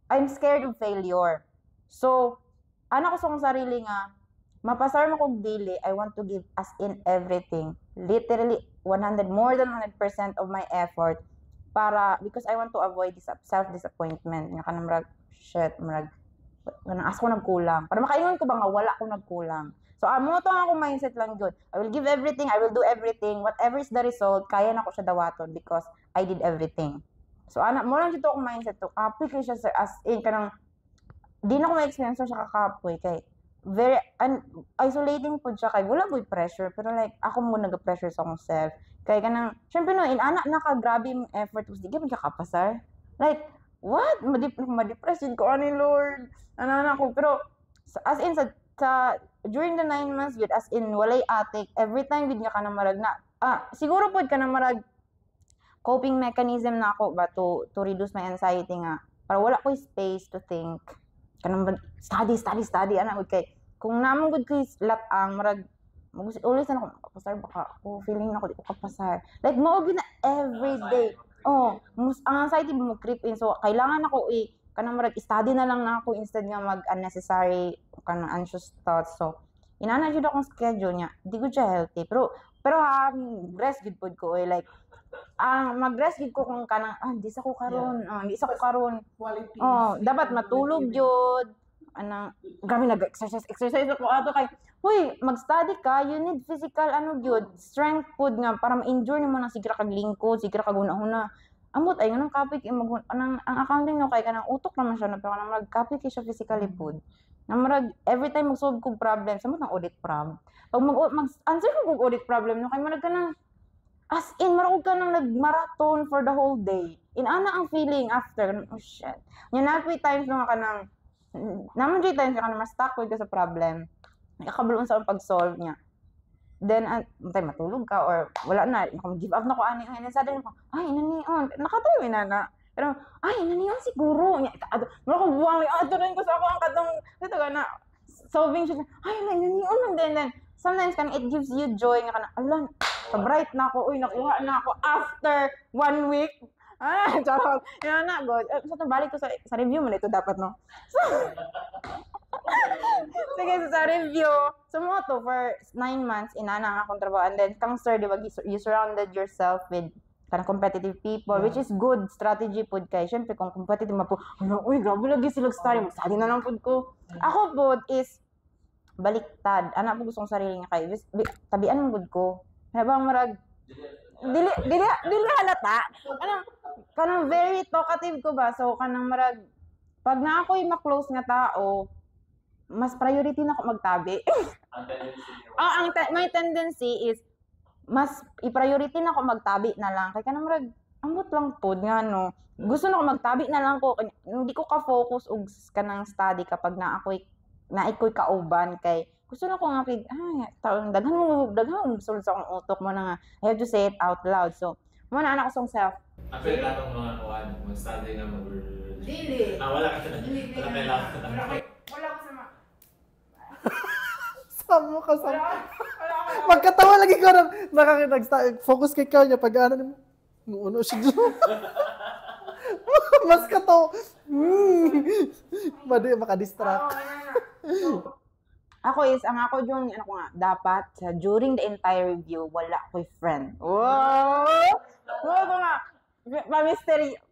I'm scared of failure. So ana ko sa akong sarili nga mapasar mo kog dili, I want to give as in everything. Literally 100 more than 100% of my effort because I want to avoid this self-disappointment. Nga kanang marag marag as ko nagkulang. Para makaingon ko ba nga wala ko nagkulang. So amo to ang akong mindset lang good. I will give everything, I will do everything, whatever is the result, kaya na ko siya dawaton because I did everything. So ana mo lang dito akong mindset to. Kapoy siya sir as in kanang di na ko ma-experience siya kakapoy kay very isolating po siya kay wala boy pressure pero like ako mo nag-pressure sa akong self. Kay kanang syempre no in ana naka-grabe yung effort was di gyud ka kapasar. Like what? Ma-depress yun ko ani Lord. Ano ko pero as in sa during the 9 months yun as in walay atik every time gid nga kanang marag na siguro pod kanang marag coping mechanism na ako ba to reduce my anxiety nga para wala ko space to think kanang study ana gud kay kung namon gud ko latang marag always na ako kapasar baka ako feeling na ako di ko kapasar like mao gid na every day. Oh, ang anxiety mo creep in. So, kailangan ako kanang marag study na lang na ako instead nga mag unnecessary kanang anxious thoughts. So, inana jud akong schedule niya. Di ko siya healthy. Pero rest gid pod ko like mag-rest gid ko kung kanang di sa ko karon. Di sa ko karon. Quality. Dapat matulog jud. Grabe nag-exercise ako ato kay huy, mag-study ka, you need physical gyud, strength food nga para ma-endure nimo na sigra kag lingkod, sigra kag una-una. Amot ay nganong kapik ang accounting no kay kanang utok naman siya pero kanang mag-kapik siya physically food. Na marag every time mag-solve kog problem, samot ng audit prob. Pag mag-answer kog audit problem no kay marag kanang as in marag ka nang nag-marathon for the whole day. Ana ang feeling after, oh shit. Nya na times no kanang naman dito times ka na ma-stuck with ka sa problem. Nakakabulon sa pag-solve niya. Then, matulog ka or wala na, give up na ko ani. Ngayon, suddenly ko, inaniyon. Nakatry na. Pero, inaniyon siguro. Mula ko buwang, rin ko sa ako ang katong, dito ka na, solving siya. Inaniyon. Then, sometimes it gives you joy. Nga ka na, alam, pa-bright na ako. Nakuha na ako after 1 week. Charot. Yan na, God. So, balik ko sa review mo na ito dapat, no? So, sige, sa review. So, mo to for 9 months, inana ang akong trabaho. And then, kang sir, di ba, you surrounded yourself with competitive people, which is good strategy po kay. Siyempre, kung competitive po, grabe lagi sila study. Mag-study na lang po ko. Ako po is, baliktad. Anak po gustong sarili nga kayo. Tabian mo good ko. Ano ba, marag, dili halata. kanang very talkative ko ba, so kanang marag pag na ako'y ma-close nga tao, mas priority na ako magtabi. My tendency is mas i-priority na ako magtabi na lang kay kanang marag ambot lang pod nga no. Gusto na ako magtabi na lang ko, hindi ko ka-focus og kanang study kapag na ako'y kauban kay gusto na ko nga taong daghan sulod sa akong utok mo na nga I have to say it out loud. So mo na anak ko song self. Actually, katong mga kuwan, mag-study nga Dili. wala ka na. Wala kailangan. Wala ko sama. Samo ka sa... Magkatawa lagi ko na focus kay Kanya pag ano mo siya dyan. Mas katawa. Madi makadistract. Ako is, ang ako dyan, ano ko nga, dapat during the entire review, wala ko'y friend. Wow! Wow nga.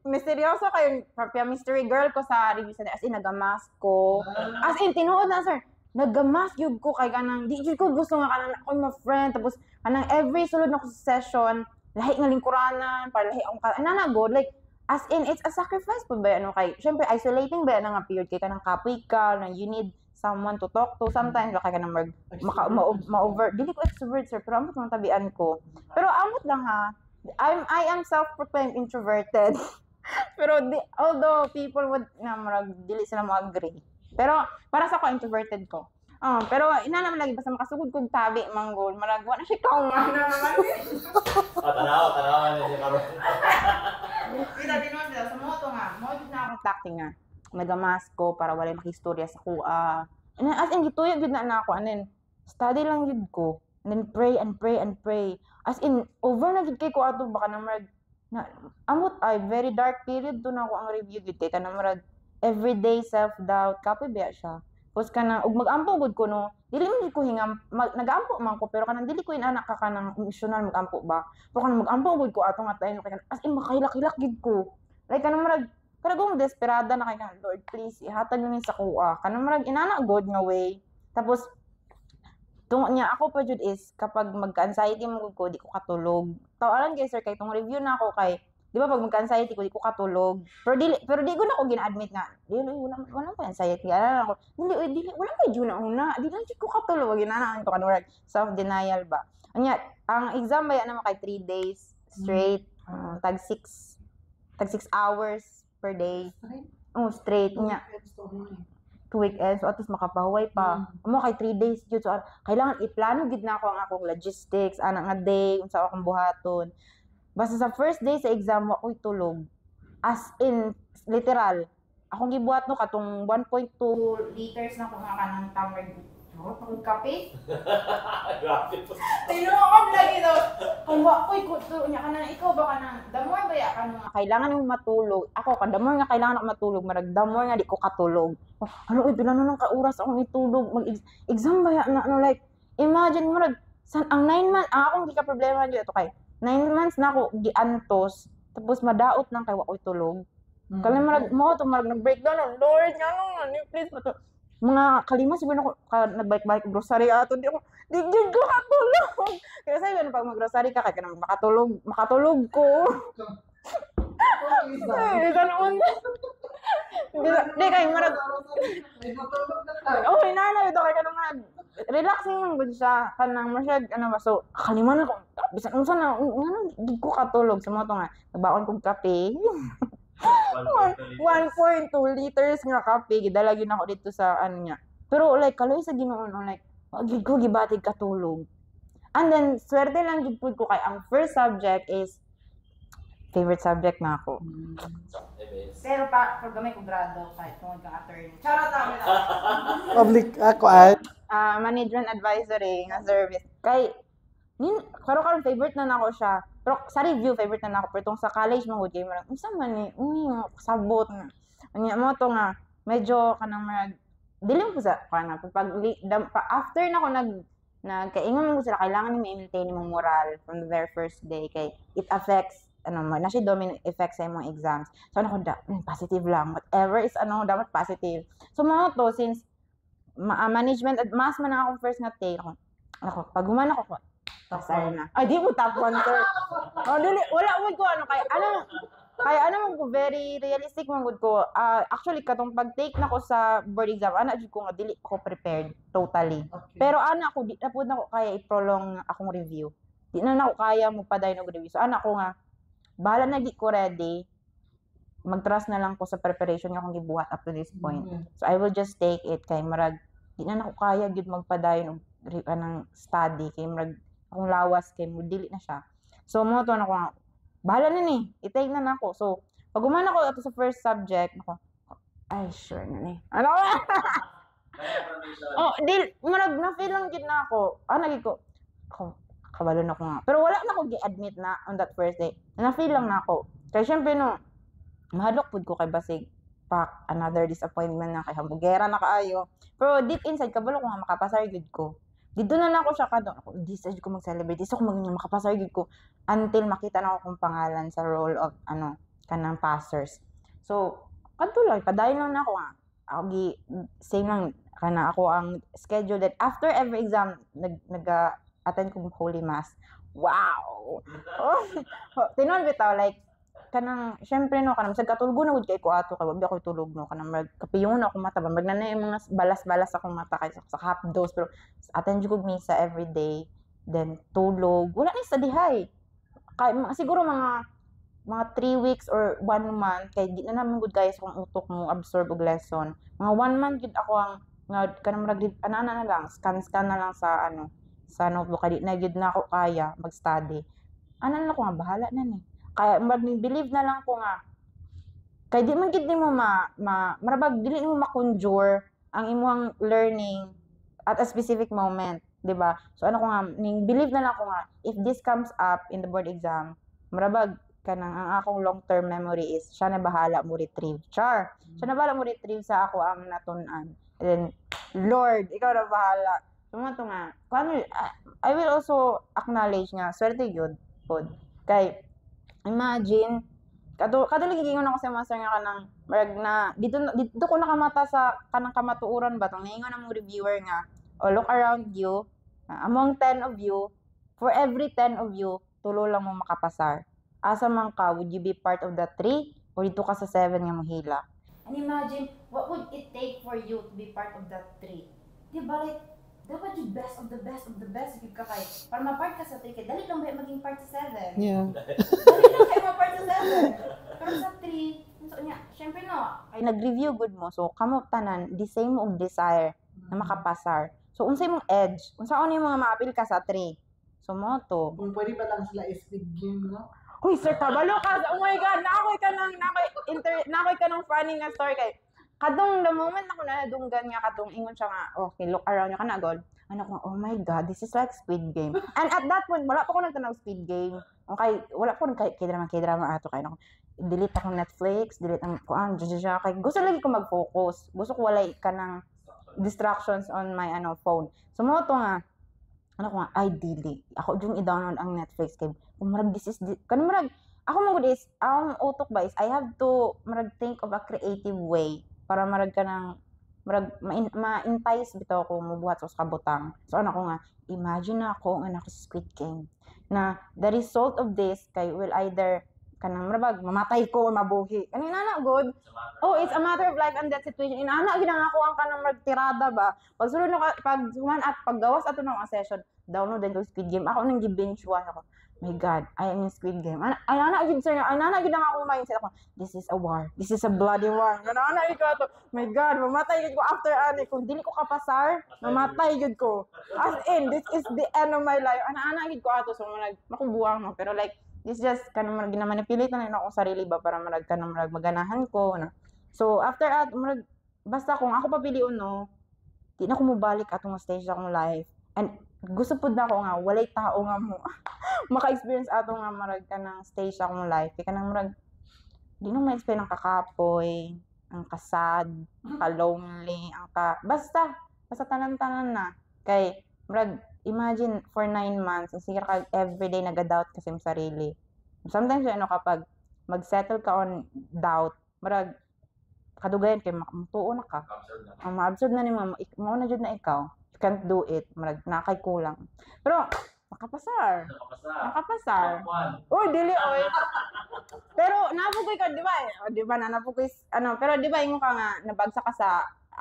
Misteryoso kayo, mystery girl ko sa review sa as in, nagamask ko. As in, tinuod na, sir. Nagamask yun ko kay kanang, di ko gusto nga kanang ako'y ma-friend. Tapos, kanang every sulod na ko sa session, lahi nga lingkuranan, para lahi akong nanagod, like, as in, it's a sacrifice po ba, ano kay, syempre, isolating ba yan nga period kay kanang kapoy ka, na you need someone to talk to. Sometimes, baka ka na ma-over. Dili ko extrovert, sir, pero amot mga tabian ko. Pero amot lang ha, I am self-proclaimed introverted. Pero although people would dili sila mo agree. Pero para sa ko introverted ko. Pero ina naman lagi basta makasugod kog tabi manggol, marag wa na siya kauma na naman. Tanawa na siya karon. Kita tinuod sa moto nga, mo na akong tacting nga. Nagamask ko para walay makistorya sa kuha. As in gituyo gid na ako anin. Study lang gid ko. And then pray and pray and pray. As in over na gid kay ko ato baka na marag amot ay very dark period do na ako ang review gid kay kanang marag everyday self-doubt, kapoy ba siya? Tapos kanang, ug mag-ampo gud ko no, dili man ko hingam, nag-ampo man ko, pero kanang dili ko inanak ka kanang emotional mag-ampo ba? Pero kanang mag-ampo gud ko atong nga tayo, kay as in makahilak-hilak gid ko. Like kanang marag, karagong desperada na kay kanang, Lord please, ihatag mo sa kuha. Kanang marag, inanak god nga way. Tapos, tungo niya, ako pa jud is, kapag magka-anxiety mo ko, di ko katulog. Tawaran kay sir, kay itong review na ako kay, di ba pag magka-anxiety ko, di ko katulog. Pero di ko na ako gina-admit nga, wala pa anxiety. Wala ko, wala pa yun na una. Di lang ko katulog. Ginanaan ko kanurag. Self-denial ba? Anya, ang exam ba yan naman kay 3 days straight. Tag 6 hours per day. Straight niya. 2 weekends. So, at least makapahuway pa. Amo kay 3 days yun. So, kailangan iplano gid na ako ang akong logistics, anang nga day, unsa akong buhaton. Basta sa first day sa exam, ako'y tulog. As in, literal. Akong gibuhat no, katong 1.2 liters na ko nga kanang tamag. Pag kape? Grabe po. Tinuod lagi daw. Kung ako'y kuto niya kanang ikaw ba kanang damor ba ya kanang kailangan mo matulog. Ako kan damor nga kailangan ako matulog, marag damor nga di ko katulog. Ano pila na nang kauras akong itulog mag-exam ba ya na like imagine mo ang 9 months akong di ka problema dito kay 9 months na ako giantos, tapos madaot nang kay wakoy tulog. Kali marag nag-breakdown, Lord, ngano please mo to. Mga kalima siguro ako nagbalik-balik grocery ato di gid ko katulog. Kaya sabi pag mag-grocery ka kay kanang makatulog ko. Ay, ganun. Di kay marag. Oh, inana ito kay kanang relaxing man gud siya kanang masyad ba so kalima na ko bisan unsa na ngano di ko katulog sa moto nga nabaon kog kape 1.2 liters nga kape gidala gyud ako dito sa niya pero like kaloy sa Ginoo like gid ko gibatig katulog and then swerte lang gid pud ko kay ang first subject is favorite subject na ako. Pero pag gamay ko grado kahit tungod kang attorney. Charot na. Public ako ay management advisory nga service. Kay karon favorite na nako siya. Pero sa review favorite na nako pero tong sa college magud kay marang unsa man ni sabot na. Anya mo to nga medyo kanang marag dili mo sa kana pag after na ko nagkaingon mo sila kailangan ni maintain imong moral from the very first day kay it affects na siya domino effect sa imong exams. So ako positive lang whatever is dapat positive. So mo to since management at mas man akong first nga take ako pag guman ako pasar na ay di mo top 1 sir dili wala mo ko kay Kaya ano mo ko, very realistic man gud ko. Actually, katong pag-take na ko sa board exam, ana jud ko nga dili ko prepared totally. Okay. Pero ana ko, di na pud na ko kaya i-prolong akong review. Di na ko kaya mo padayon og review. So ana ko nga, bahala na di ko ready. Mag-trust na lang ko sa preparation nga akong gibuhat up to this point. So I will just take it kay marag di na ko kaya gyud magpadayon og kanang study kay marag akong lawas kay mo dili na siya. So mo to na ko nga, bahala na ni, i-take na nako. So pag umana ko ato sa first subject, nako, ay sure na ni. Ano? Oh, marag na feel lang gid na ako. Nagid ko, kabalo na ko nga. Pero wala na ko gi-admit na on that first day. Na feel lang na ako. Kay syempre no, mahadlok pud ko kay basig pak another disappointment na kay hambugera na kaayo. Pero deep inside kabalo ko nga makapasar gid ko. Dito na lang ako siya kadto. Ako this ko mag-celebrate. This ako makapasar gid ko until makita na ako kung pangalan sa role of kanang passers. So kadto lang padayon lang nako nga. Ako same lang kana ako ang schedule that after every exam attend ko Holy Mass. Wow. Tinon bitaw like kanang syempre no kanang sa katulgo na gud kay ko ato kay wabi ako tulog no kanang magkapiyon ako mata ba magnanay mga balas-balas akong mata kay sa half dose pero attend jud ko misa every day then tulog wala ni sa dihay kay siguro mga 3 weeks or 1 month kay di na naman gud guys kung utok mo absorb og lesson mga 1 month gud ako ang nga kanang ana na lang scan na lang sa sa notebook kay di na gud na ako kaya mag-study ana na ko nga bahala na ni kaya mag-believe na lang ko nga kay di man gid mo marabag dili mo ma-conjure ang imong learning at a specific moment, di ba? So ano ko nga ning believe na lang ko nga if this comes up in the board exam, marabag kanang ang akong long-term memory is siya na bahala mo retrieve. Siya na bahala mo retrieve sa ako ang natun-an. And then Lord, ikaw na bahala. Sumato nga. I will also acknowledge nga swerte gyud pod. Kay imagine kadto gigingon ako sa master nga kanang marag na dito ko nakamata sa kanang kamatuoran ba tong ningon ang reviewer nga look around you among 10 of you for every 10 of you tulo lang mo makapasar asa man ka would you be part of the 3 or dito ka sa 7 nga mohila and imagine what would it take for you to be part of that 3 di ba like dapat yung best of the best yung kakay. Para ma-part ka sa 3, kaya dali lang ba maging part sa 7? Yeah. Dali lang kayo ma-part sa 7. Pero sa 3, so niya, syempre no, ay nag-review good mo. So, kamo tanan, the same mo og desire na makapasar. So, unsay mong edge? Unsaon yung mga ma-appeal ka sa 3? So, mo to. Kung pwede pa lang sila speed game, no? Uy, sir, kabalo ka. Oh my God, nakoy ka ng funny nga story kay kadong the moment ako nadunggan nga kadong ingon siya nga okay look around niya kana god ano ko oh my god this is like Squid Game and at that point wala pa ko nagtanaw Squid Game okay wala po kay drama ato kay nako delete ako Netflix delete ang kuan kay gusto lagi ko mag-focus gusto ko walay kanang distractions on my phone so mo to nga ano ko nga ay dili ako yung i-download ang Netflix kay marag this is kanang marag ako mo good is ang utok ba is I have to marag think of a creative way para marag ka ng marag ma-entice bitaw ko mubuhat sa kabutang. So ano ko nga imagine na ako nga nako sa Squid Game na the result of this kay will either kanang marabag mamatay ko or mabuhi. Kanina na good. Oh, it's a matter of life and death situation. Inana gid ako ang kanang magtirada ba. Pag sulod na pag human at paggawas ato ng session, download din ko Squid Game. Ako nang gi-binge watch ako. My God, I am in Squid Game. Ana gid sir, ana gid ako mindset ako. This is a war. This is a bloody war. Ana gid ko to. My God, mamatay gid ko after kung dili ko kapasar, mamatay gid ko. As in, this is the end of my life. Ana gid ko ato so makubuang mo. Pero like this just kanang marag ginamanipulate na ako sarili ba para marag kanang marag maganahan ko na. So after marag basta kung ako papiliun no, di na ko mobalik atong stage sa akong life. And gusto pud na ako nga walay tao nga mo maka-experience ato nga marag kanang stage sa akong life. Kaya kanang marag di na ma-experience ang kakapoy, ang kasad, ang ka-lonely, basta tanan-tanan na. Kay marag imagine for 9 months, sige ka everyday nag-doubt kasi sa sarili. Sometimes kapag mag-settle ka on doubt, marag kadugayan kay matuo na ka. Ang ma-absorb na ni mo na jud na ikaw. You can't do it. Marag nakay kulang. Pero nakapasar. Uy, dili oy. Pero napukoy ka, di ba? Di ba na napukoy, pero di ba yung ka nga, nabagsak ka sa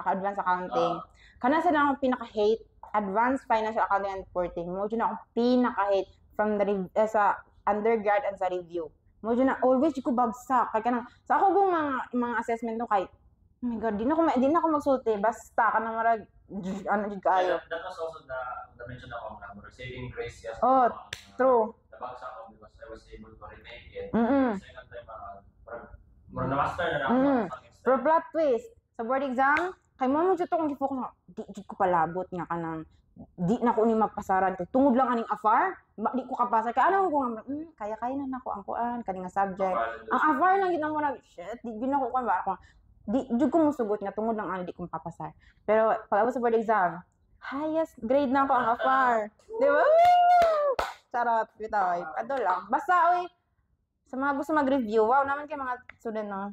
advanced accounting. Kana sa na akong pinaka-hate, advanced financial accounting and reporting. Mo na akong pinaka-hate from the sa undergrad and sa review. Mo na always ko bagsak. Kaya kanang, sa ako kung mga assessment no kay, oh my God, di na ako magsulti. Basta ka na marag, jud kaayo. That was also the mention ako ng saving grace. Yes, Oh, true. Nabagsak ako because I was able to retake it. Mm-mm. Second time, murag na-master na ako. Pero plot twist, sa board exam, kay mo dito kung gifocus na, di ko palabot nga kanang, di na ko ni magpasaran kay tungod lang aning afar, di ko kapasa kay ano ko nga, kaya na nako ang kuan kani nga subject. Ang afar lang gid mo na shit, di gyud nako kuan ba ako. Di jud ko musugot nga tungod lang ani di ko mapapasar. Pero pag sa board exam, highest grade na ako ang afar. Di ba? Charot, bitaw. Ado lang. Basta oy, sa mga gusto mag-review, wow naman kay mga student no.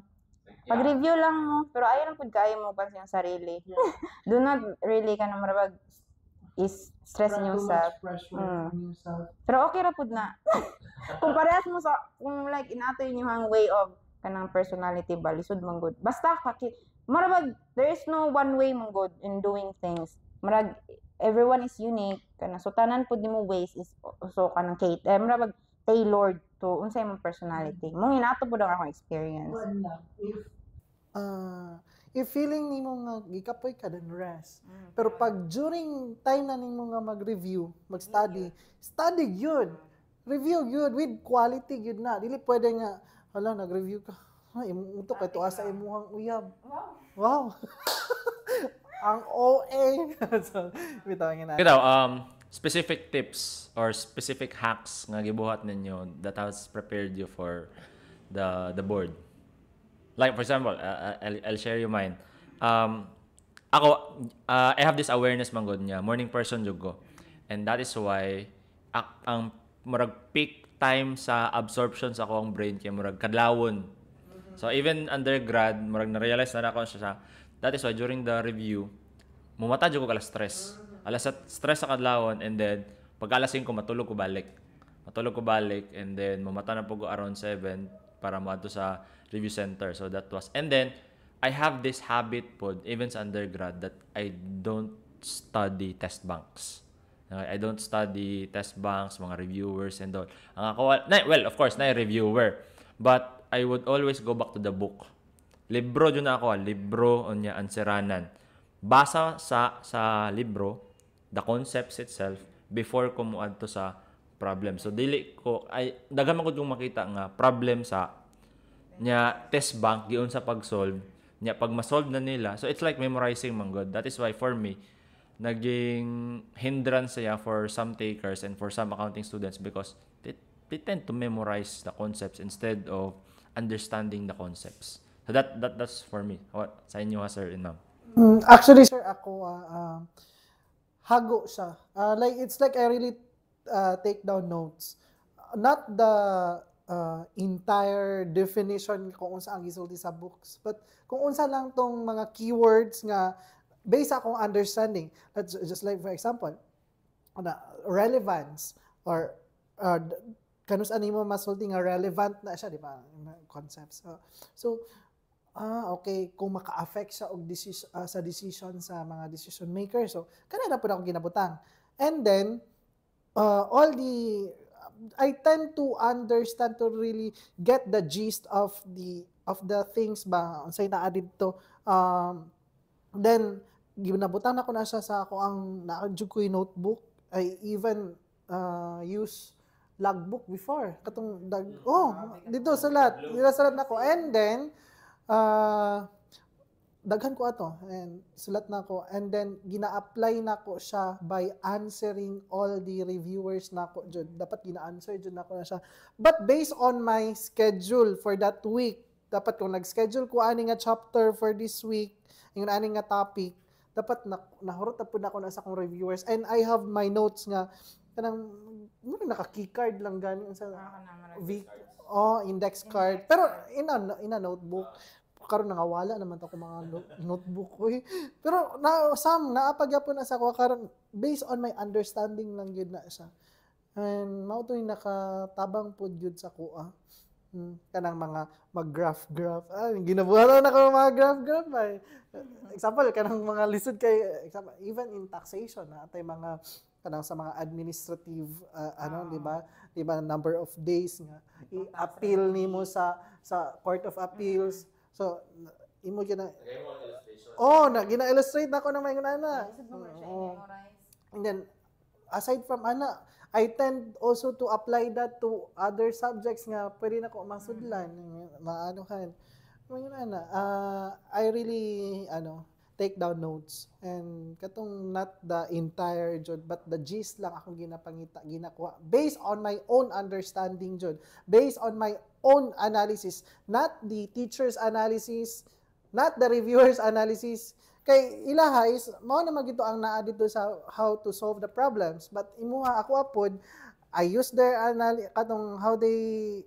Pag-review lang mo, pero ayaw lang pud kayo mo pansin ang sarili. Do not really ka na marabag is stress yourself. Pero okay ra pud na. Kung parehas mo sa kung like inato yun yung way of kanang personality ba lisod man good. Basta marabag there is no one way man good in doing things. Marag everyone is unique kana so tanan pud nimo ways is so kanang Kate marabag tailored to unsay imong personality. Mong inato pud ang akong experience. If feeling nimo nga gikapoy ka then rest. Pero pag during time na nimo nga mag-review, mag-study, study gyud. Review gyud with quality gyud na. Dili pwede nga hala nag-review ka. Ay imo kay tuwa sa imong uyab. Wow. Ang OA. So, bitawin na. Kaya specific tips or specific hacks nga gibuhat ninyo that has prepared you for the board. Like for example, I'll share you mine. Ako, I have this awareness man gud niya. Morning person jud ko. And that is why ang murag peak time sa absorption sa akong brain kay murag kadlawon. So even undergrad, murag na-realize na ako siya. That is why during the review, mumata jud ko kala stress. Alas at stress sa kadlawon and then pag alas 5 matulog ko balik. And then mamata na po ko around 7 para maadto sa review center. So that was, and then I have this habit po even sa undergrad that I don't study test banks. I don't study test banks, mga reviewers and all. Ang ako, well, of course, na reviewer. But I would always go back to the book. Libro dyan na ako, libro o niya answeranan. Basa sa libro, the concepts itself, before ko muad to sa problem. So, dili ko, dagan man ko yung makita nga problem sa niya test bank, giun sa pag-solve, niya pag ma-solve na nila. So, it's like memorizing man god. That is why for me, naging hindrance siya for some takers and for some accounting students because they tend to memorize the concepts instead of understanding the concepts. So that's for me. What sa inyo sir and ma'am? Actually sir ako hago siya. Like it's like I really take down notes. Not the entire definition kung unsa ang gisulti sa books, but kung unsa lang tong mga keywords nga based akong understanding. That's just like for example, relevance or kanus ani mo masulti nga relevant na siya, di ba? Concepts. So okay, kung maka-affect siya og sa decision sa mga decision makers. So kanina po ako ginabutang. And then I tend to understand to really get the gist of the things ba unsay naa didto. Then ginabutan ako na siya sa ako ang naadjud ko yung notebook. I even use logbook before katong dito salat nako and then daghan ko ato and sulat nako and then gina-apply nako siya by answering all the reviewers nako jud dapat gina-answer jud nako na siya but based on my schedule for that week dapat kung nag-schedule ko ani nga chapter for this week yung ani nga topic dapat nahurot na po na ako na sa akong reviewers and I have my notes nga kanang naka-keycard lang gani sa week index card pero in a notebook karon nangawala naman ta ko mga notebook ko pero naapagyapon na sa ko karon based on my understanding lang gyud na siya and mao to yung nakatabang pud gyud sa kuha Kanang mga mag-graph. Ginabuhat na ko mga graph ay. Example, kanang mga lisod kay example, even in taxation na atay mga kanang sa mga administrative di ba? Di ba number of days nga i-appeal nimo sa Court of Appeals. So imo gyud na na gina-illustrate na ko na may ana. And then aside from I tend also to apply that to other subjects nga pwede na ko masudlan, maanuhan. I really take down notes and katong not the entire jud but the gist lang akong ginakuha based on my own understanding jud, based on my own analysis, not the teacher's analysis, not the reviewer's analysis. Kay ilaha is mao na magito ang naa dito sa how to solve the problems, but imuha ako apod I use their katong how they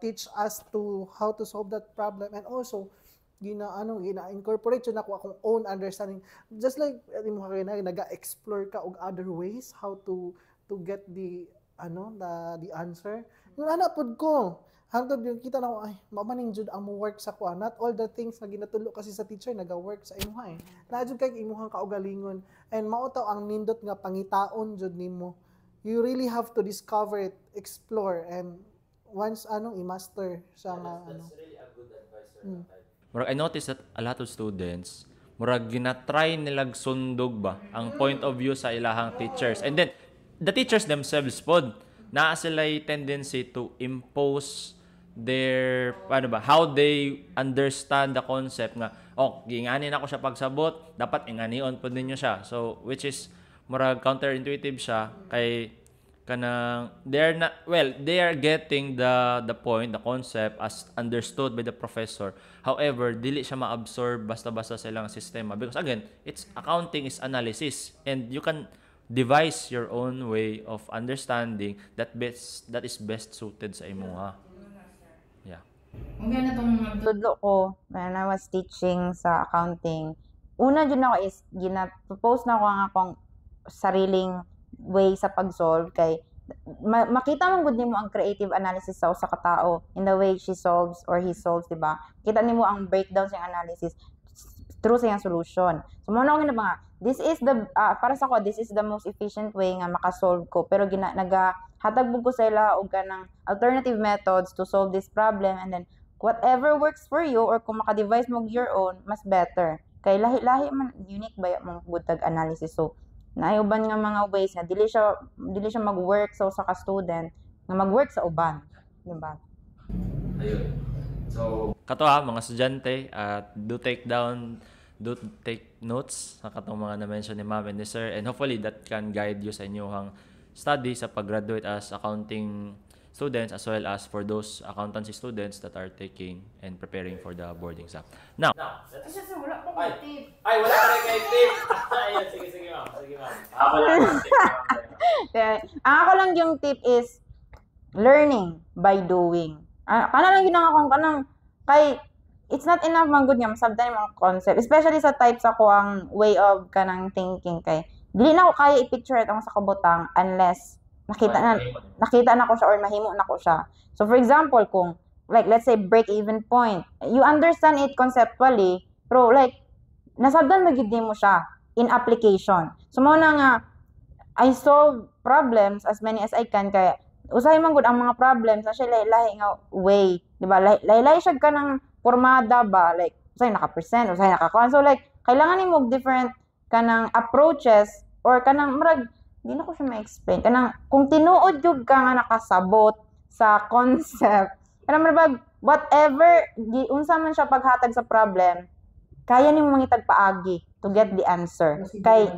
teach us to how to solve that problem, and also gina-incorporate yun ako akong own understanding, just like imuha kay naga-explore ka og other ways how to get the answer. Yung pud ko hangtod yung kita na ay mamaning jud ang mo work sa kuha, not all the things na ginatulo kasi sa teacher naga-work sa imuha na jud kay imuhang kaugalingon, and mao taw ang nindot nga pangitaon jud nimo. You really have to discover it, explore, and once i-master siya nga That's really a good advice, sir. Murag I noticed that a lot of students murag ginatry nilag sundog ba ang point of view sa ilahang teachers, and then the teachers themselves pod naa sila'y tendency to impose their how they understand the concept nga ginganin ako siya pagsabot, dapat inganion pod ninyo siya. So which is murag counterintuitive siya kay kanang they are getting the point, the concept as understood by the professor. However, dili siya ma-absorb basta-basta sa ilang sistema because again, it's accounting is analysis, and you can devise your own way of understanding that is best suited sa imuha. Yeah. Okay na tong tudlo ko when I was teaching sa accounting. Una jud ako is propose na ko ang akong sariling way sa pag-solve kay makita man gud nimo ang creative analysis sa usa ka tawo in the way she solves or he solves, di ba? Kita nimo ang breakdown sa analysis through sa solution. So mo na ako nga this is the para sa ko this is the most efficient way nga maka-solve ko, pero nagahatag ko sa ila og kanang alternative methods to solve this problem, and then whatever works for you or kung maka-devise mo your own mas better kay lahi-lahi man unique ba mong butag analysis. So naayuban nga mga ways nga dili siya mag-work sa usa ka student nga mag-work sa uban, di ba? Ayun. So kato mga estudyante, do take notes sa katong mga na-mention ni Ma'am and ni Sir, and hopefully that can guide you sa inyong study sa pag-graduate as accounting students as well as for those accountancy students that are taking and preparing for the board exam. Now, wala ko tip. Ay, wala ka kay tip. Ayun, sige ma'am. Ako lang yung tip is learning by doing. Kana lang ginang akong kanang kay it's not enough man good nga masabtan yung mga concept, especially sa types ako ang way of kanang thinking kay dili na ko kaya i-picture it ang sa kabutang unless nakita na ko siya or mahimo na ko siya. So for example, kung like let's say break even point, you understand it conceptually, pero like nasabdan magid mo siya in application. So mo na nga I solve problems as many as I can kay usahay man gud ang mga problems na siya lahi nga way, di ba? Lahi siya kanang formada ba, like usahay naka-percent, usahay naka-kuan. So like kailangan nimo different kanang approaches or kanang murag di na ko siya ma-explain kanang kung tinuod jud ka nga nakasabot sa concept kanang murag whatever unsa man siya paghatag sa problem kaya nimo mangitag paagi to get the answer. Kay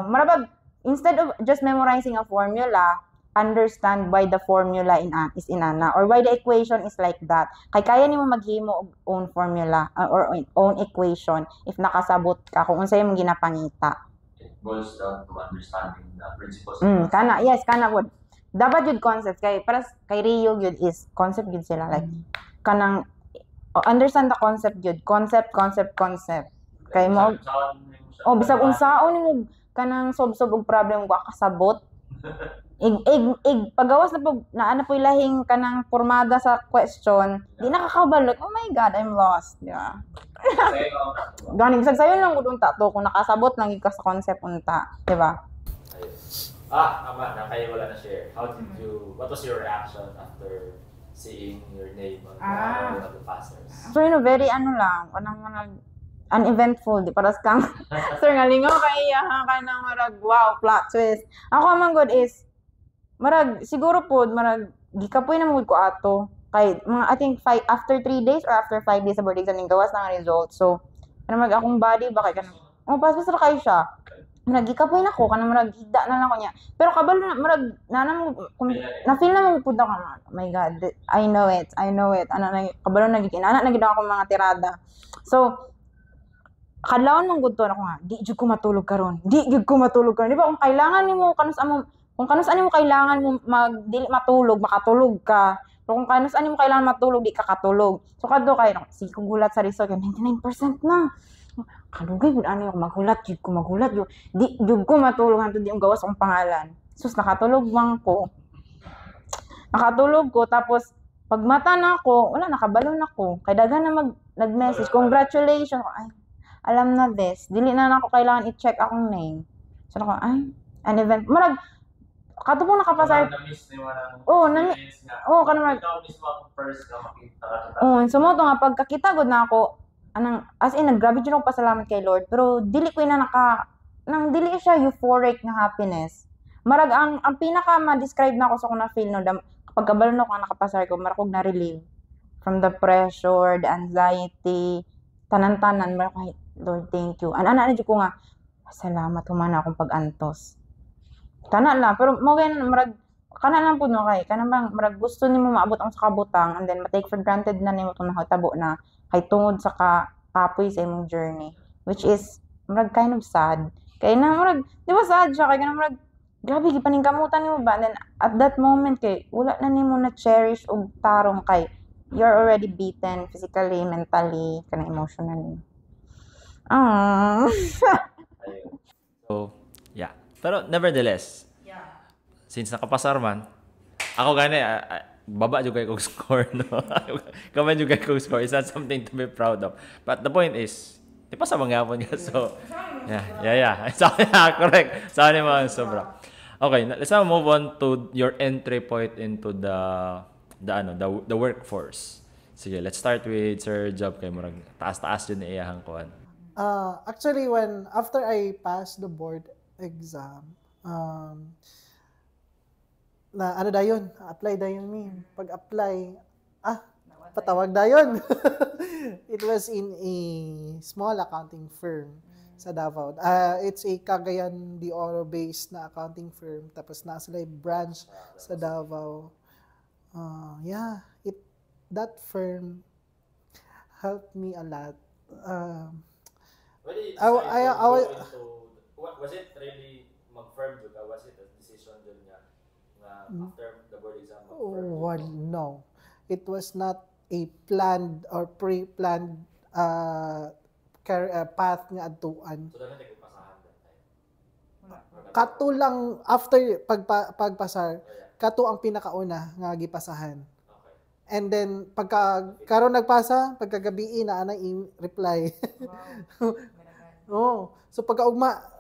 murag instead of just memorizing a formula, understand why the formula is inana or why the equation is like that. Kaya nimo maghimo og own formula or own equation if nakasabot ka kung unsay imong ginapangita. It boils down to understanding the principles. Kana would dapat yun concept kay para kay Rio yun is concept yun sila like kanang understand the concept yun, concept kay mo bisag unsaon nimo kanang sob og problem wa kasabot pagawas na po na ano po ilahing kanang pormada sa question, di nakakabalo. Oh my God, I'm lost. Di ba? Ganing sagsayon lang gud unta to kung nakasabot lang gid ka sa concept unta, di ba? Tama na kayo wala na share. What was your reaction after seeing your name on the passers? So very ano lang, kanang uneventful, di paras kang sir nga lingaw kay ka nang marag wow plot twist. Ako man good is marag siguro po marag gikapoy na mud ko ato kay mga I think after 3 days or after 5 days sa board exam ning gawas na nga result. So kanang mag akong body ba kay kanang pas ra kay siya. Marag gikapoy na ko kanang marag higda na lang ko niya. Pero kabalo na marag na feel na mo pud ako. Oh my God, I know it. Ano na kabalo na gid ana na gid ako mga tirada. So kadlawon mong gudto ako nga di jud ko matulog karon di ba kung kailangan nimo kanus ani mo kailangan mo dili matulog makatulog ka pero kung kanus ani mo kailangan matulog di ka katulog so kadto kay sige kong gulat sa result 99% na kadugay gud ani ako magulat jud di jud ko matulog antud di ang gawas akong pangalan sus nakatulog ko tapos pagmata na ako wala nakabalon ako kay daghan na nag-message congratulations ay alam na this. Dili na ako kailangan i-check akong name. So, ako, an event. Marag, kato po nakapasay. Na-miss ni mo ng experience nga. Kanang ikaw mismo ako first na makita. So mo to nga, pagkakita gud na ako, as in, naggrabe dyan ako pasalamat kay Lord. Pero, dili ko na dili siya euphoric na happiness. Marag, ang pinaka ma-describe na ako sa kung na-feel, no, kapag kabalon ako nakapasay ko, marag na relieve from the pressure, the anxiety, tanan-tanan, marag, Lord, thank you. Ana ko nga, salamat humana akong pag-antos. Kana lang, pero mo marag kana lang pud no kay kana bang marag gusto nimo maabot ang sa kabutang and then ma-take for granted na nimo tong nakatabo na kay tungod sa kapoy sa imong journey, which is marag kind of sad. Kay na marag, di ba sad siya kay kana marag grabe gipaningkamutan nimo ba and then at that moment kay wala na nimo na cherish og tarong kay you're already beaten physically, mentally, kana emotionally. So, yeah. Pero nevertheless, since nakapasar man, ako gani, baba juga kong score, no? Kaman juga kong score. It's not something to be proud of. But the point is, di pa sa mga hapon ka. So, yeah. Correct. Saan yung mga sobra. Okay, let's now move on to your entry point into the workforce. Sige, let's start with Sir Job kay murag taas-taas yun na iyahang kuan. Actually, after I passed the board exam, apply dayon mi. Pag-apply, patawag dayon. It was in a small accounting firm sa Davao. It's a Cagayan de Oro based na accounting firm. Tapos nasa sila branch sa Davao. That firm helped me a lot. Was it really mag-firm juga? Was it a decision dun nga after the board exam? Well, no. It was not a planned or pre-planned path nga adtuan. So, dapat tayo pasahan that time? Kato lang, after pagpasar, kato ang pinakauna nga gipasahan. And then, karon nagpasa, pagkagabi na ana reply. So pagkaugma,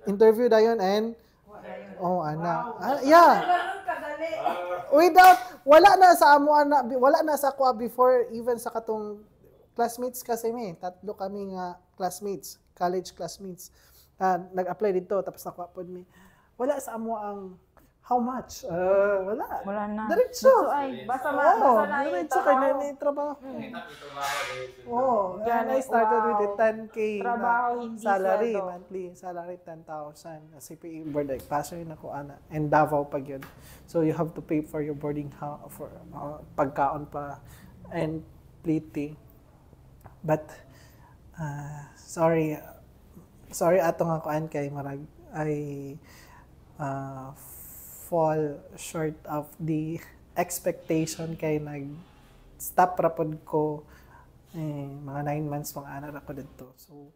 interview dayon and ana. Wala na sa ako before even sa katong classmates kasi tatlo kami nga classmates, college classmates. Nag-apply dito tapos nakuha pod mi. Wala sa amo ang how much? Wala na. Diretso. Basta na diretso kay na trabaho. And I started with a 10K salary, monthly salary 10,000. CPE board like paso yun ako ana. And Davao pag yun. So you have to pay for your boarding house for pagkaon pa and pliti. But sorry atong ako kay marag I fall short of the expectation kay nag-stop rapod ko mga 9 months pang ana ra ko dito. So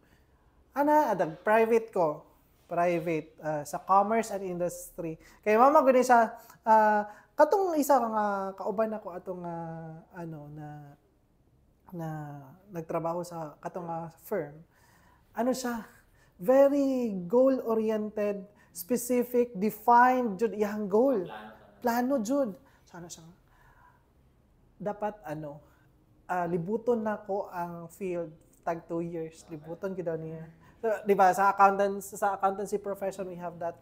adag private ko private sa commerce and industry. Kay mama gud siya katong isa nga kauban ako atong na nagtrabaho sa katong firm. Ano siya? Very goal-oriented, specific, defined jud iyang goal. Plano jud. Sana siya. Dapat libuton nako ang field tag 2 years. Libuton gid niya. So, di ba, sa accountancy profession, we have that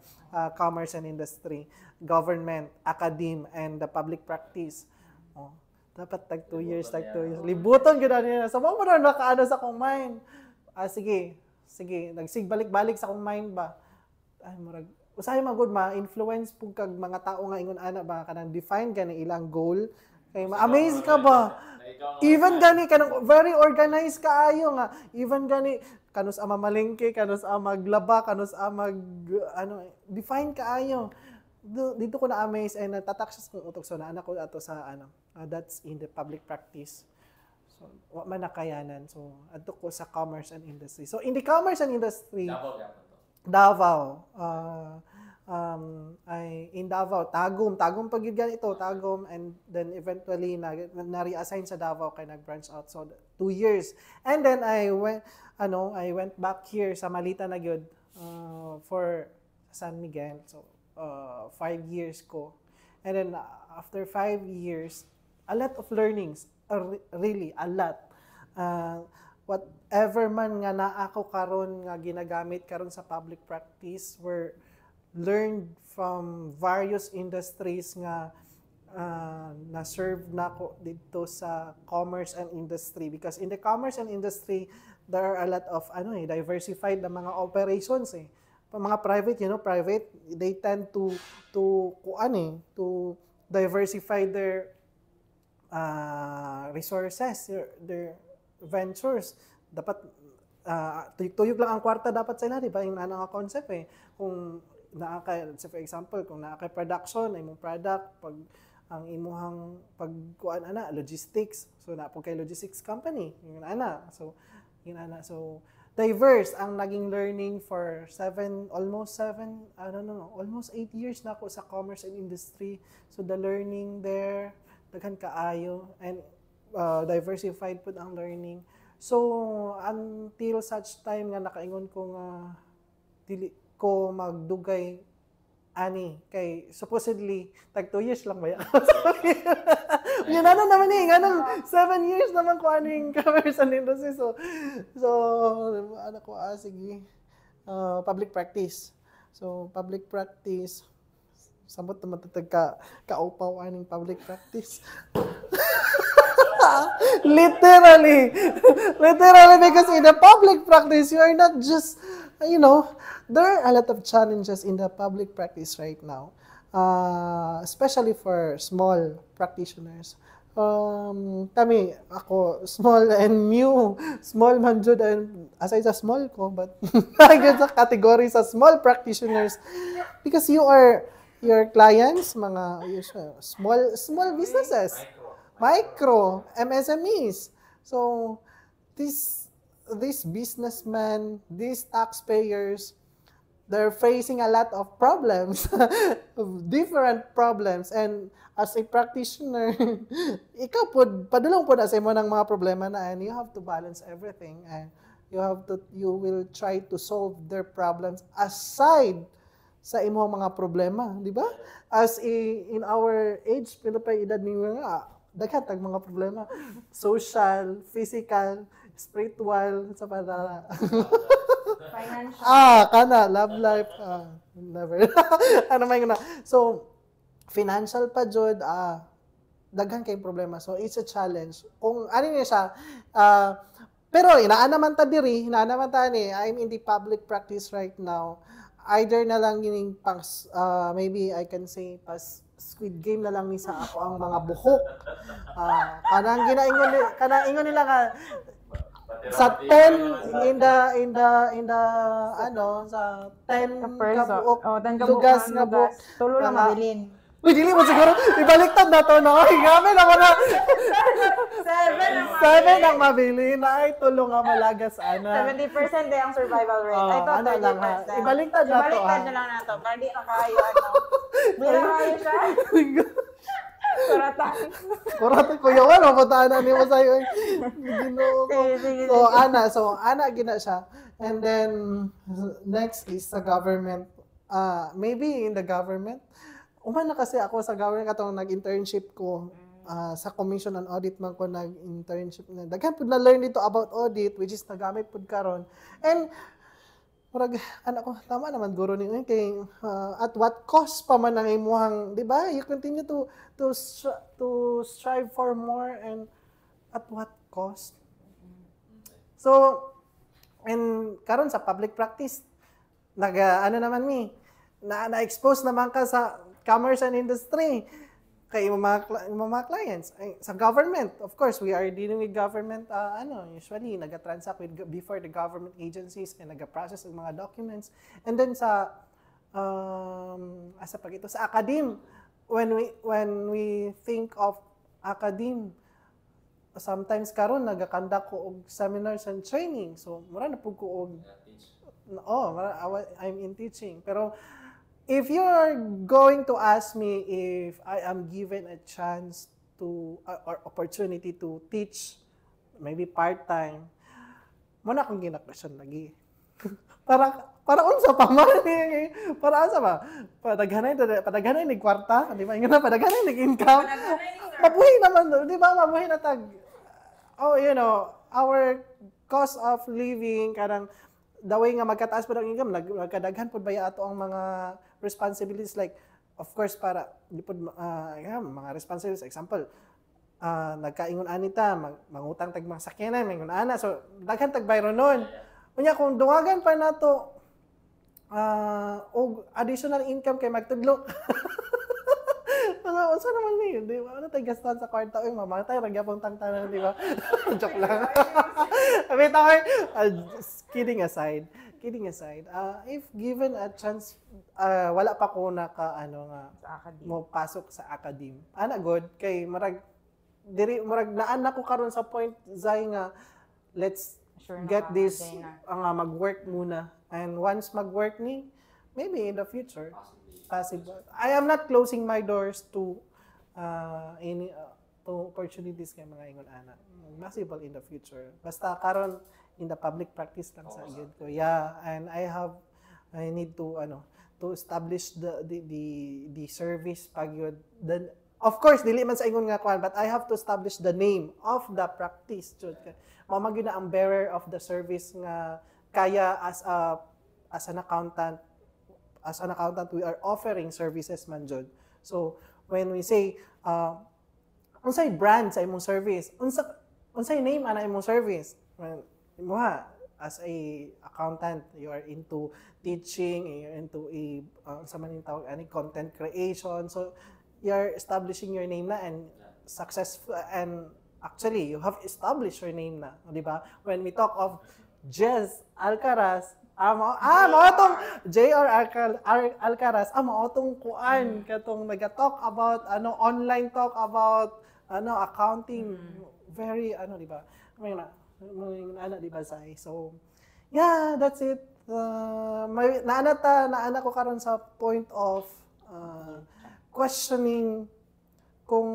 commerce and industry, government, academe, and the public practice. Oh, dapat tag 2 years. Libuton gina niya. So, mo na nakaano sa kong mind. Sige. Nagsigbalik-balik sa kong mind ba? Ay, murag. Usahay magud ma-influence pug kag mga tao nga ingon ana ba kanang define gani ilang goal. Kay ma-amaze ka ba? Even gani kanang very organized kaayo nga. Even gani kanus mamalengke, kanus maglaba, kanus define kaayo. Dito ko na amaze and natatak siya sa utok so na anak ko ato sa that's in the public practice. So wa man nakayanan. So adto ko sa commerce and industry. So in the commerce and industry, Davao. In Davao, Tagum pag yun ganito, Tagum, and then eventually na-reassign sa Davao kay nag-branch out. So 2 years. And then I went back here sa Malita na gyud for San Miguel. So 5 years ko. And then after 5 years, a lot of learnings, really a lot. Whatever man nga naa ko karon nga ginagamit karon sa public practice were learned from various industries nga na-serve nako dito sa commerce and industry, because in the commerce and industry there are a lot of diversified na mga operations mga private they tend to diversify their resources, their ventures. Dapat tuyok lang ang kwarta dapat sila, di ba? Yung nga concept kung for example, kung naaka production, imong product, pag ang imuhang pagkuan logistics, so na kay logistics company, so diverse ang naging learning for almost 8 years na ako sa commerce and industry. So the learning there daghan kaayo and diversified pud ang learning. So until such time nga nakaingon ko nga dili ko magdugay kay supposedly tag 2 years lang ba yan? Yun naman ganun 7 years naman ko commerce and industry. So sige, public practice. So public practice, sabot naman kaupaw public practice. Literally, because in the public practice, you are not just, there are a lot of challenges in the public practice right now, especially for small practitioners. Ako, small and new, small man jud, and aside sa small ko, but I guess sa category sa small practitioners, because your clients, mga small businesses, micro, MSMEs. So, these businessmen, these taxpayers, they're facing a lot of problems, different problems. And as a practitioner, ikaw padulong po na sa imo ng mga problema na, and you have to balance everything. And you will try to solve their problems aside sa imong mga problema, di ba? In our age, Pilipay edad ni mga daghan tag mga problema, social, physical, spiritual, sa para financial. Love life, never. So financial pa jud, daghan kay problema. So it's a challenge. Kung niya siya, pero inaana man ta ni, I'm in the public practice right now. Either na lang gining maybe I can say Squid Game na lang ni sa ako ang mga buhok. Kanang ingon nila ka sa 10 in the sa 10 ka buhok, 10 ka lugas nga buhok, tulo lang mabilin. Uy, dili mo siguro, ibaliktad na to, no? Gamit ako na. 7 ang mabili na ay tulong nga malagas, ana. 70% day ang survival rate. Ay, to, ano lang ha. 30%. Ibaliktad na to, Ibaliktad na lang na to. Para di na kayo, ano. Di na kayo siya. Kuratan. Kuratan ko yun, mapuntaan na niyo sa'yo. Ginoo ko. Sige. So, ana, gina siya. And then, next is sa government. Maybe in the government, umana kasi ako sa government katong nag-internship ko sa Commission on Audit man ko nag-internship na. Daghan pud na learn dito about audit which is nagamit pud karon. And murag anak ko tama naman guro ni kay at what cost pa man ang imuhang, di ba? You continue to strive for more and at what cost? So, and karon sa public practice ano naman na-expose naman ka sa commerce and industry kay mga clients. Sa government, of course, we are dealing with government, usually, nag-transact before the government agencies and nag-process ng mga documents. And then sa academe, when we think of academe, sometimes karon nag-conduct ko og seminars and training. So, mura na pud ko og I'm in teaching. Pero if you're going to ask me if I am given a chance to or opportunity to teach, maybe part-time, muna akong ginakasyon lagi. para unsa pa man para unsa ba? Padaghanay ni kwarta, di ba? Ingana padaghanay ni income. Mabuhi naman, di ba? Mabuhi na tag. Our cost of living kanang the way nga magkataas po ng income, nagkadaghan po ba ato ang mga responsibilities like, of course, para, mga responsibilities, example, nagkaingon anita, mangutang tag mga sakyanan, mangun ana, so, daghan tag bayro nun. Kunya, kung dungagan pa na to, og additional income kay magtudlo. Unsa naman ni, di ba? Ano tayo gastan sa kwarta? Uy, mamatay, ragyapong tangtanan, di ba? Joke lang. Kidding aside, if given a chance, wala pa ko mo pasok sa academe. Ana good kay marag naan na ko karon sa point zay nga let's get this mag-work muna. And once mag-work ni, maybe in the future, possible. I am not closing my doors to any to opportunities kay mga ingon ana. Possible in the future. Basta karon in the public practice lang sa gid ko. Yeah, and I need to establish the service pagyud. Then of course dili man sa ingon nga kwan, but I have to establish the name of the practice. Mao man gyud ang bearer of the service nga kaya as an accountant, we are offering services man jud. So when we say unsay brand sa imong service, unsay name ana imong service, as a accountant, you are into teaching, you're into any content creation, so you're establishing your name na and successful, and actually you have established your name na, di ba? When we talk of Jez Alcaraz, mao tong JR Alcaraz, mao tong kuan katong naga-talk about online talk about accounting, very di ba? Di ba say? So yeah, that's it. Naana ko karon sa point of questioning kung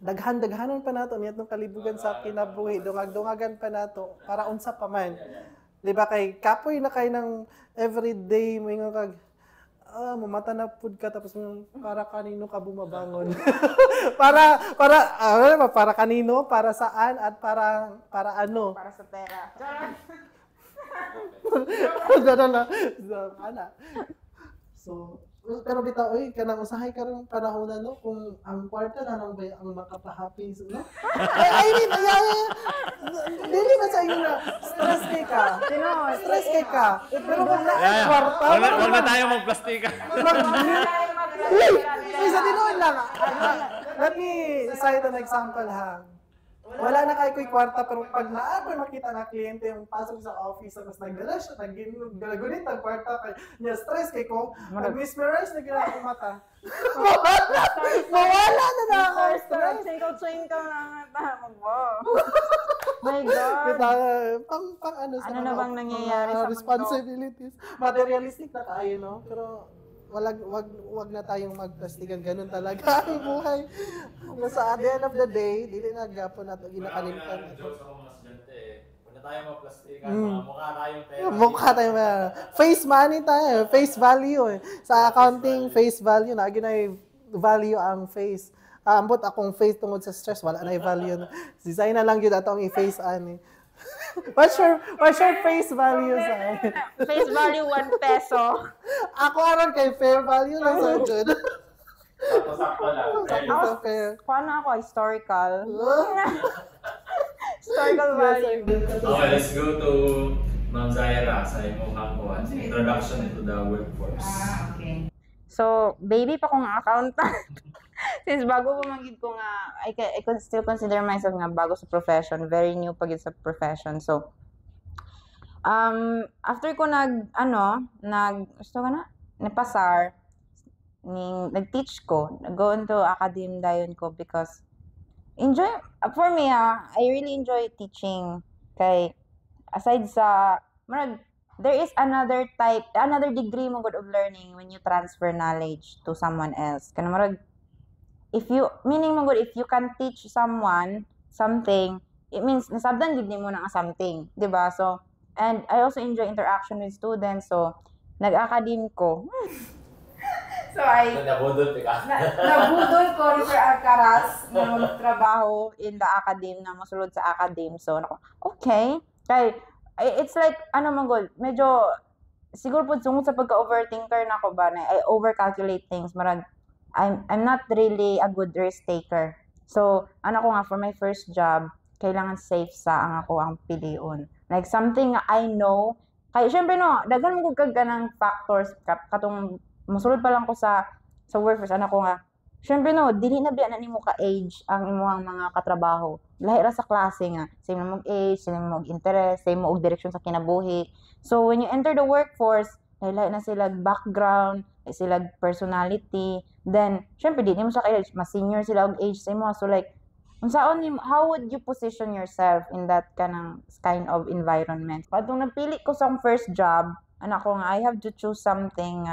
daghan-daghanon pa nato nitong kalibugan sa kinabuhi, dungag-dungagan pa nato para unsa pa man. Di ba kay kapoy na kay ng everyday mo ingon kag mamata na pud ka tapos para kanino ka bumabangon. para kanino, para saan at para ano? Para sa pera. So, pero bitaw kanang usahay karon panahon na kung ang kwarta na lang ba ang makapahappy no? I mean, dili ba sa inyo na stress kay ka. Pero kung kwarta, wag na tayo magplastika. Sa tinuod lang. Let me cite an example ha. wala na kayo ko'y kwarta, pero pag nakita na kliyente yung pasok sa office, tapos nagdala siya, naggunit ang kwarta, niya stress kay ko, nag-mesmerize na gina akong mata. Mawala na nakaka-stress. Twinkle na nga mo. My God. Pang ano na bang nangyayari sa responsibilities. Materialistic na tayo, no? Pero wag na tayong magplastikan. Ganun talaga ang buhay. Sa at the end of the day, dili na gapon nato ginakalimtan. Joke sa mga estudyante Huwag na tayo magplastikan. Mukha tayong pera. Mukha tayong pera. Face money tayo. Face value. Sa accounting, face value. Lagi na value ang face. Ambot akong face tungod sa stress. Wala na value. Design na lang yun atong i-face ani. What's your face value sa Face value 1 peso. Ako aron kay fair value lang sa jud. Sakto lang. Paano ako? Historical. Historical value. Okay, let's go to Ma'am Zaira sa imong kuan. Introduction into the workforce. Okay. So, baby pa kong accountant. Since bago pa manggid ko nga, I could still consider myself nga bago sa profession. Very new pa gid sa profession. So, after ko napasar, nag-teach ko, go into academe dayon ko because for me, I really enjoy teaching. Kay, aside sa, there is another degree mo good of learning when you transfer knowledge to someone else. Kana if you can teach someone something, it means nasabdan gid nimo na something, di ba? So, and I also enjoy interaction with students, so nag-academe ko. So nabudol ko ni Sir Alcaraz na magtrabaho in the academe, na masulod sa academe. So okay. Kay it's like medyo siguro po sungod sa pagka-overthinker na ko ba, na I overcalculate things. I'm not really a good risk taker. So, for my first job, kailangan safe sa ang piliun. Like something I know, kaya syempre daghan mo kag ganang factors katong musulod pa lang ko sa workforce. Syempre dili na biya na nimo ka age ang imong mga katrabaho. Lahi ra sa klase nga, same na mong age, same na mong interest, same mo og direksyon sa kinabuhi. So when you enter the workforce, lahi na sila background, sila personality. Then, syempre, di mo sa kaya, mas senior sila og age sa mo. So, like, how would you position yourself in that kind of environment? Katong napili ko sa first job, I have to choose something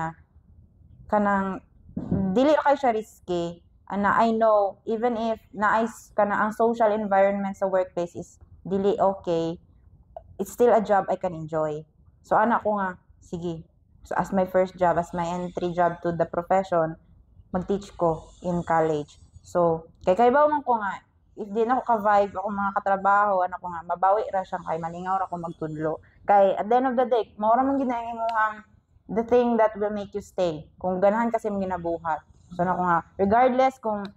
dili kay siya risky. I know, even if ang social environment sa workplace is dili okay, it's still a job I can enjoy. So, sige. So, as my first job, as my entry job to the profession, mag-teach ko in college. So, kaibaw man ko nga, if di na ako ka-vibe ako mga katrabaho, mabawi ra siya kay malingaw ra ko magtudlo. Kay at the end of the day, mao ra man ginaing imong the thing that will make you stay. Kung ganahan kasi mong ginabuhat. So regardless kung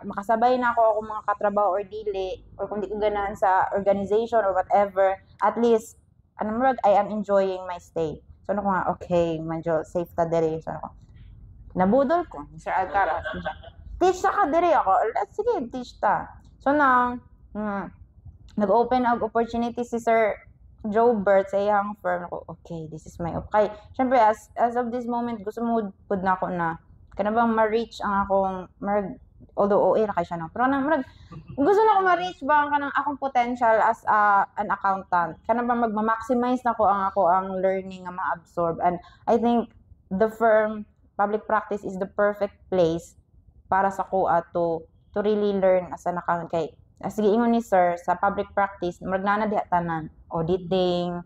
makasabay na ako mga katrabaho or dili, or kung di ko ganahan sa organization or whatever, at least I am enjoying my stay. So okay, medyo safe ta diri. So nabudol ko, Sir Alcaraz. Teach ta ka diri ako. Sige, teach ta. So nag-open ang opportunity si Sir Joe Bert sa iyang firm. Okay, this is my okay. Syempre, as of this moment, gusto mo pud na ako na kanabang ma-reach ang akong although OA na kay siya pero gusto na ako ma-reach ba ang akong potential as an accountant. Kanabang magma-maximize na ko ang learning nga ma-absorb. And I think the firm public practice is the perfect place para sa kuha to really learn as an accountant. Kay sige ingon ni Sir, sa public practice magnana diha tanan, auditing,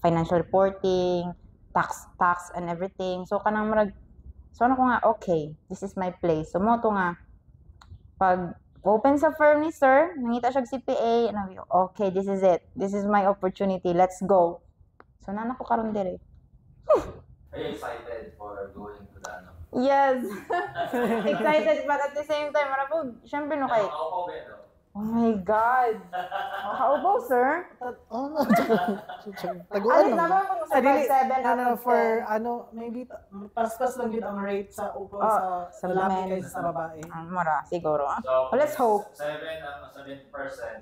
financial reporting, tax and everything. So kanang okay, this is my place. So mo to nga pag open sa firm ni Sir, nangita siya CPA, okay, this is it. This is my opportunity. Let's go. So nana ko karon dire. Are you excited for going to the Yes. Excited, but at the same time, syempre kay Oh my God. Kaubaw, sir. Oh, Alis na ba mo sa 7 out of 10? for maybe paspas lang yun ang rate sa upo sa lalaki kaysa sa babae. Mara, siguro. Well, let's hope. 7%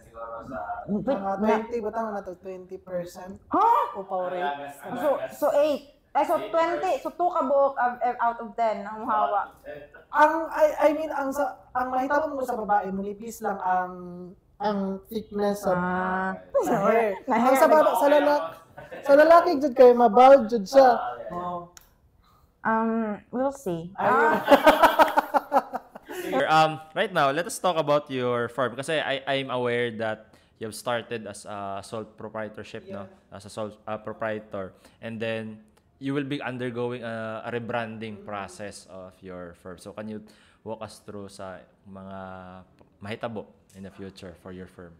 siguro sa Mga 20, butang na to 20% Huh? upaw rate. So 8. So 20. So 2 kabuok out of 10 ang muhawa. I mean ang mahitawon mo sa babae, manipis lang ang thickness sa hair. Ang sa lalaki jud kay mabald jud siya. Oh. We'll see. Right now, let us talk about your firm kasi I'm aware that you have started as a sole proprietorship, no? As a sole proprietor, and then you will be undergoing a rebranding process of your firm. So can you walk us through sa mga mahitabo in the future for your firm?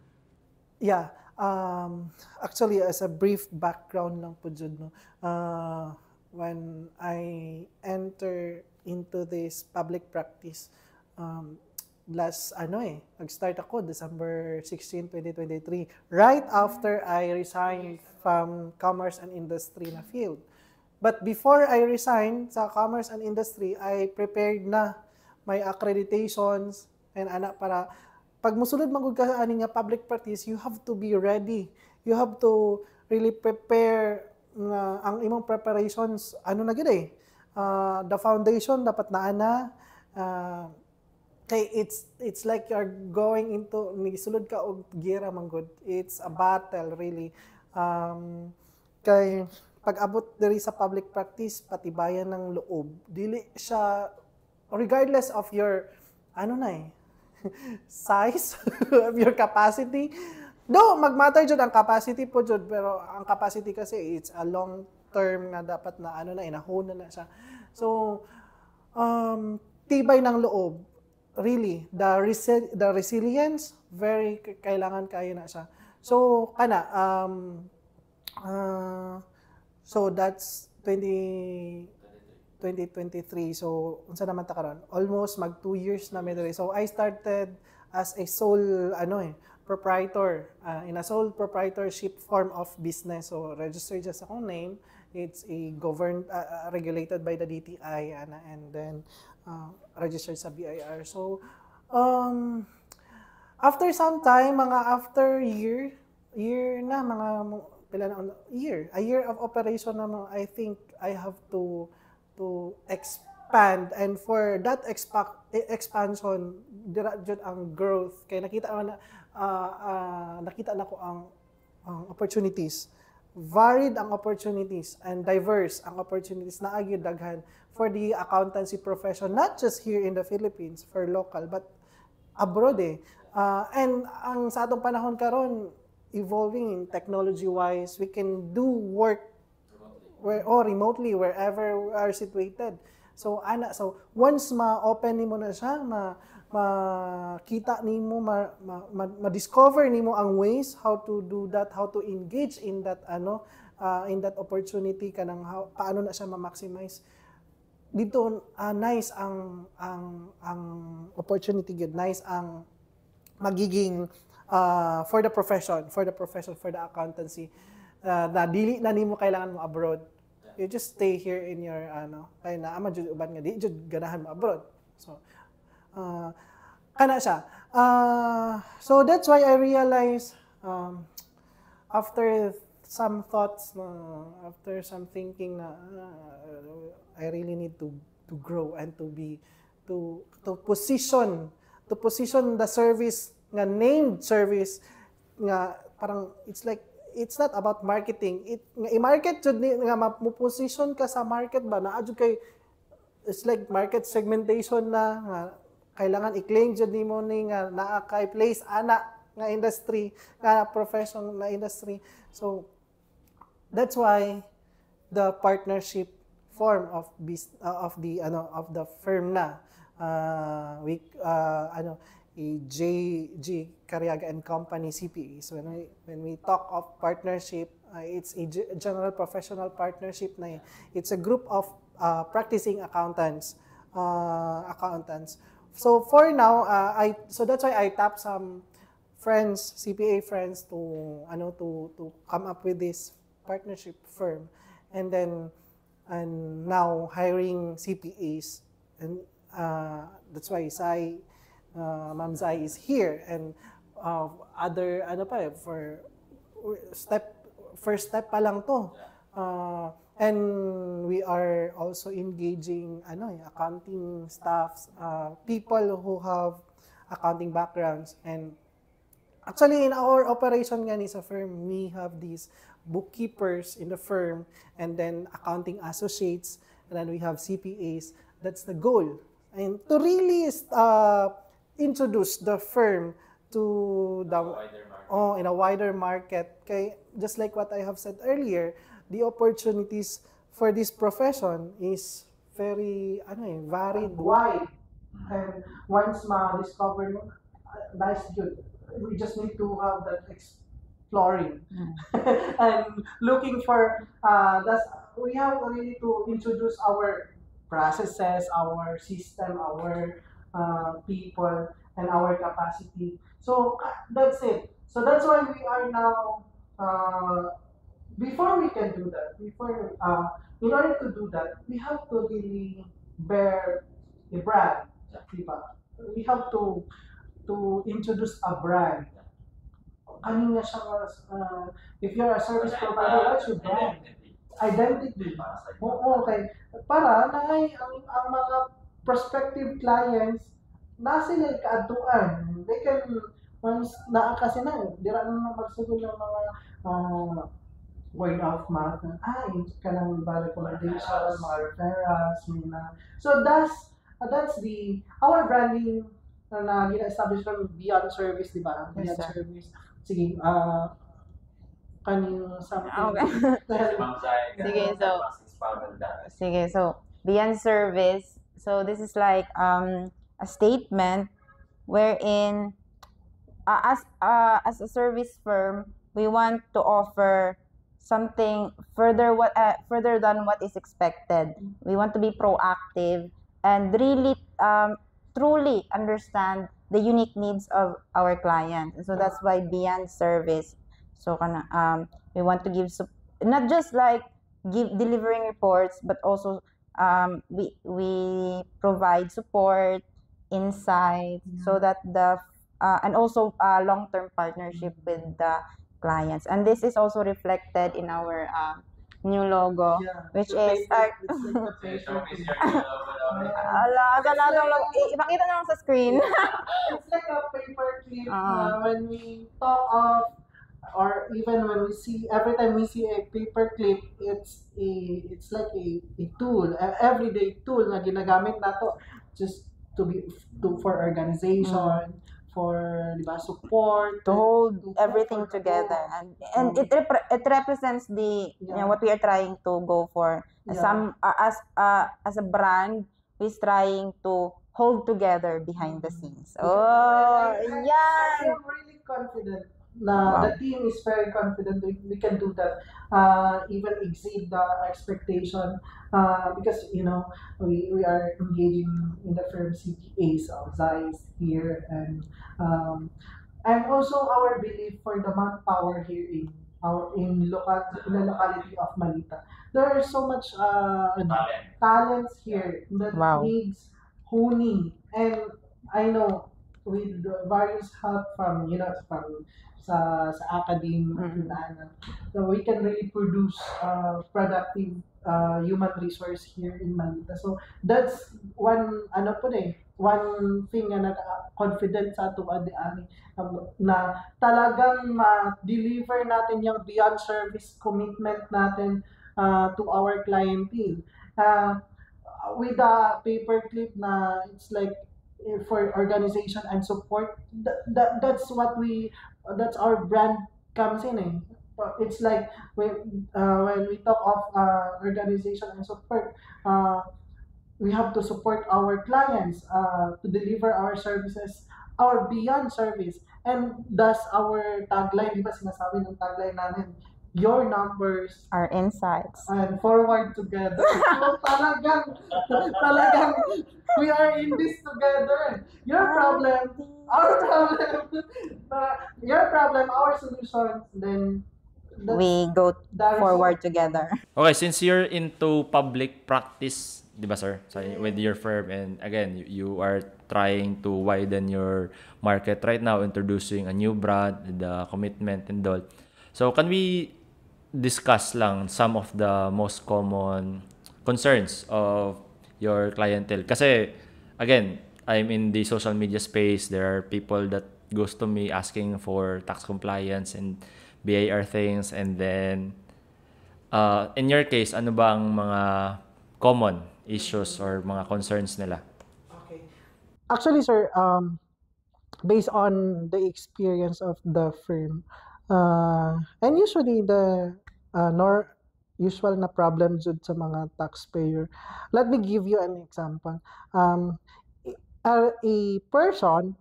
Yeah. Actually, as a brief background lang po dyan, no? When I enter into this public practice, nag-start ako December 16, 2023, right after I resigned from Commerce and Industry na field. But before I resigned sa Commerce and Industry, I prepared na my accreditations and para pag musulod magud ka ani nga public practice, you have to be ready. You have to really prepare ang imong preparations. Ano na gid the foundation dapat naa kay it's like you're going into nisulod ka og gira man gud. It's a battle really. Kay pag-abot diri sa public practice, patibayan ng loob. Dili siya, regardless of your, size, of your capacity. Do, mag-matter jud ang capacity po jud, pero ang capacity kasi, it's a long term na dapat na, inahon na siya. So, tibay ng loob, really, the resilience, very kailangan kayo na siya. So, so that's 2023. So unsa naman ta karon? Almost mag 2 years na medyo. So I started as a sole proprietor in a sole proprietorship form of business. So registered just akong name. It's a governed regulated by the DTI and then registered sa BIR. So after some time, after year na a year of operation naman, I think I have to expand, and for that expansion dira jud ang growth kay nakita na ko ang opportunities, varied ang opportunities and diverse ang opportunities na gyud daghan for the accountancy profession, not just here in the Philippines for local but abroad and ang sa atong panahon karon evolving technology-wise, we can do work remotely wherever we are situated. So once ma-open nimo na siya, makita nimo, ma-discover nimo ang ways how to do that, how to engage in that in that opportunity kanang paano na siya ma-maximize. Dito nice ang opportunity, good, nice ang magiging for the profession, for the accountancy, na dili na nimo kailangan mo abroad. You just stay here in your kay na ama jud uban nga di jud ganahan mo abroad. So kana siya. So that's why I realized after some thoughts, after some thinking na I really need to grow and to position the service nga named service nga parang it's not about marketing. I-market jud ni nga mo-position ka sa market ba na adyo kay it's like market segmentation na nga kailangan i-claim jud nimo ni nga naa kay place ana nga industry, nga profession na industry. So that's why the partnership form of the firm na JG Cariaga and Company CPA. So when we talk of partnership, it's a general professional partnership na it's a group of practicing accountants. So for now, so that's why I tap some friends, CPA friends to come up with this partnership firm, and now hiring CPAs, and that's why Ma'am Zai is here, and other for first step pa lang to. And we are also engaging accounting staffs, people who have accounting backgrounds. And actually, in our operation nga sa firm, we have these bookkeepers in the firm, and then accounting associates, and then we have CPAs. That's the goal. And to really introduce the firm to in a wider market. Okay, just like what I have said earlier, the opportunities for this profession is very varied, wide. And once ma-discover mo, nice good. We just need to have that exploring and looking for we have really to introduce our processes, our system, our people, and our capacity. So that's it. So that's why we are now. Before we can do that, in order to do that, we have to really bear a brand. Diba? We have to introduce a brand. Kanina siya, if you're a service provider, what's your brand? Identity. Okay. Para na ang mga prospective clients na sila kaadtuan. They can, once kasi dira na magsugod ng mga word of mouth na, ka ng recommendation, mga referrals, So that's our branding na gina-establish from Beyond Service, di ba? Beyond Service. Sige, kaning something. Okay. Sige, so Beyond Service. So this is like a statement wherein as a service firm, we want to offer something further than what is expected. We want to be proactive and really truly understand the unique needs of our clients. So that's why Beyond Service. So we want to give not just like delivering reports, but also we provide support, insight, so that and also long-term partnership with the clients. And this is also reflected in our new logo, which is ipakita na lang sa screen. It's like a paperclip. When we talk of, or even when we see, every time we see a paperclip, it's like a tool, an everyday tool na ginagamit nato just for organization, for support, to hold everything together, and it represents the what we are trying to go for. Some as a brand who is trying to hold together behind the scenes. I am really confident. The team is very confident we can do that, even exceed the expectation, because we are engaging in the firm CPAs of Zeiss here, and also our belief for the manpower here in the locality of Malita. There is so much talents here that needs honing, and I know with the various help from sa academe, so we can really produce productive human resource here in Manila. So that's one thing na confident sa ato na talagang ma-deliver natin yung Beyond Service commitment natin to our clientele. With the paperclip na it's like for organization and support, that's our brand comes in. It's like when we talk of organization and support, we have to support our clients to deliver our services, our Beyond Service. And thus our tagline, di ba sinasabi ng tagline natin, your numbers Our insights. and forward together. So talagang we are in this together. Your problem, our problem. Your problem, our solution. Then We go that is forward together. Okay, since you're into public practice, di ba sir? So, with your firm, and again, you are trying to widen your market right now, introducing a new brand, the commitment and all. So, can we discuss lang some of the most common concerns of your clientele? Kasi, again, I'm in the social media space. There are people that goes to me asking for tax compliance and BIR things, and then in your case, ano ba ang mga common issues or mga concerns nila? Okay. Actually, sir, based on the experience of the firm, and usually the usual na problem jud sa mga taxpayer. Let me give you an example. A person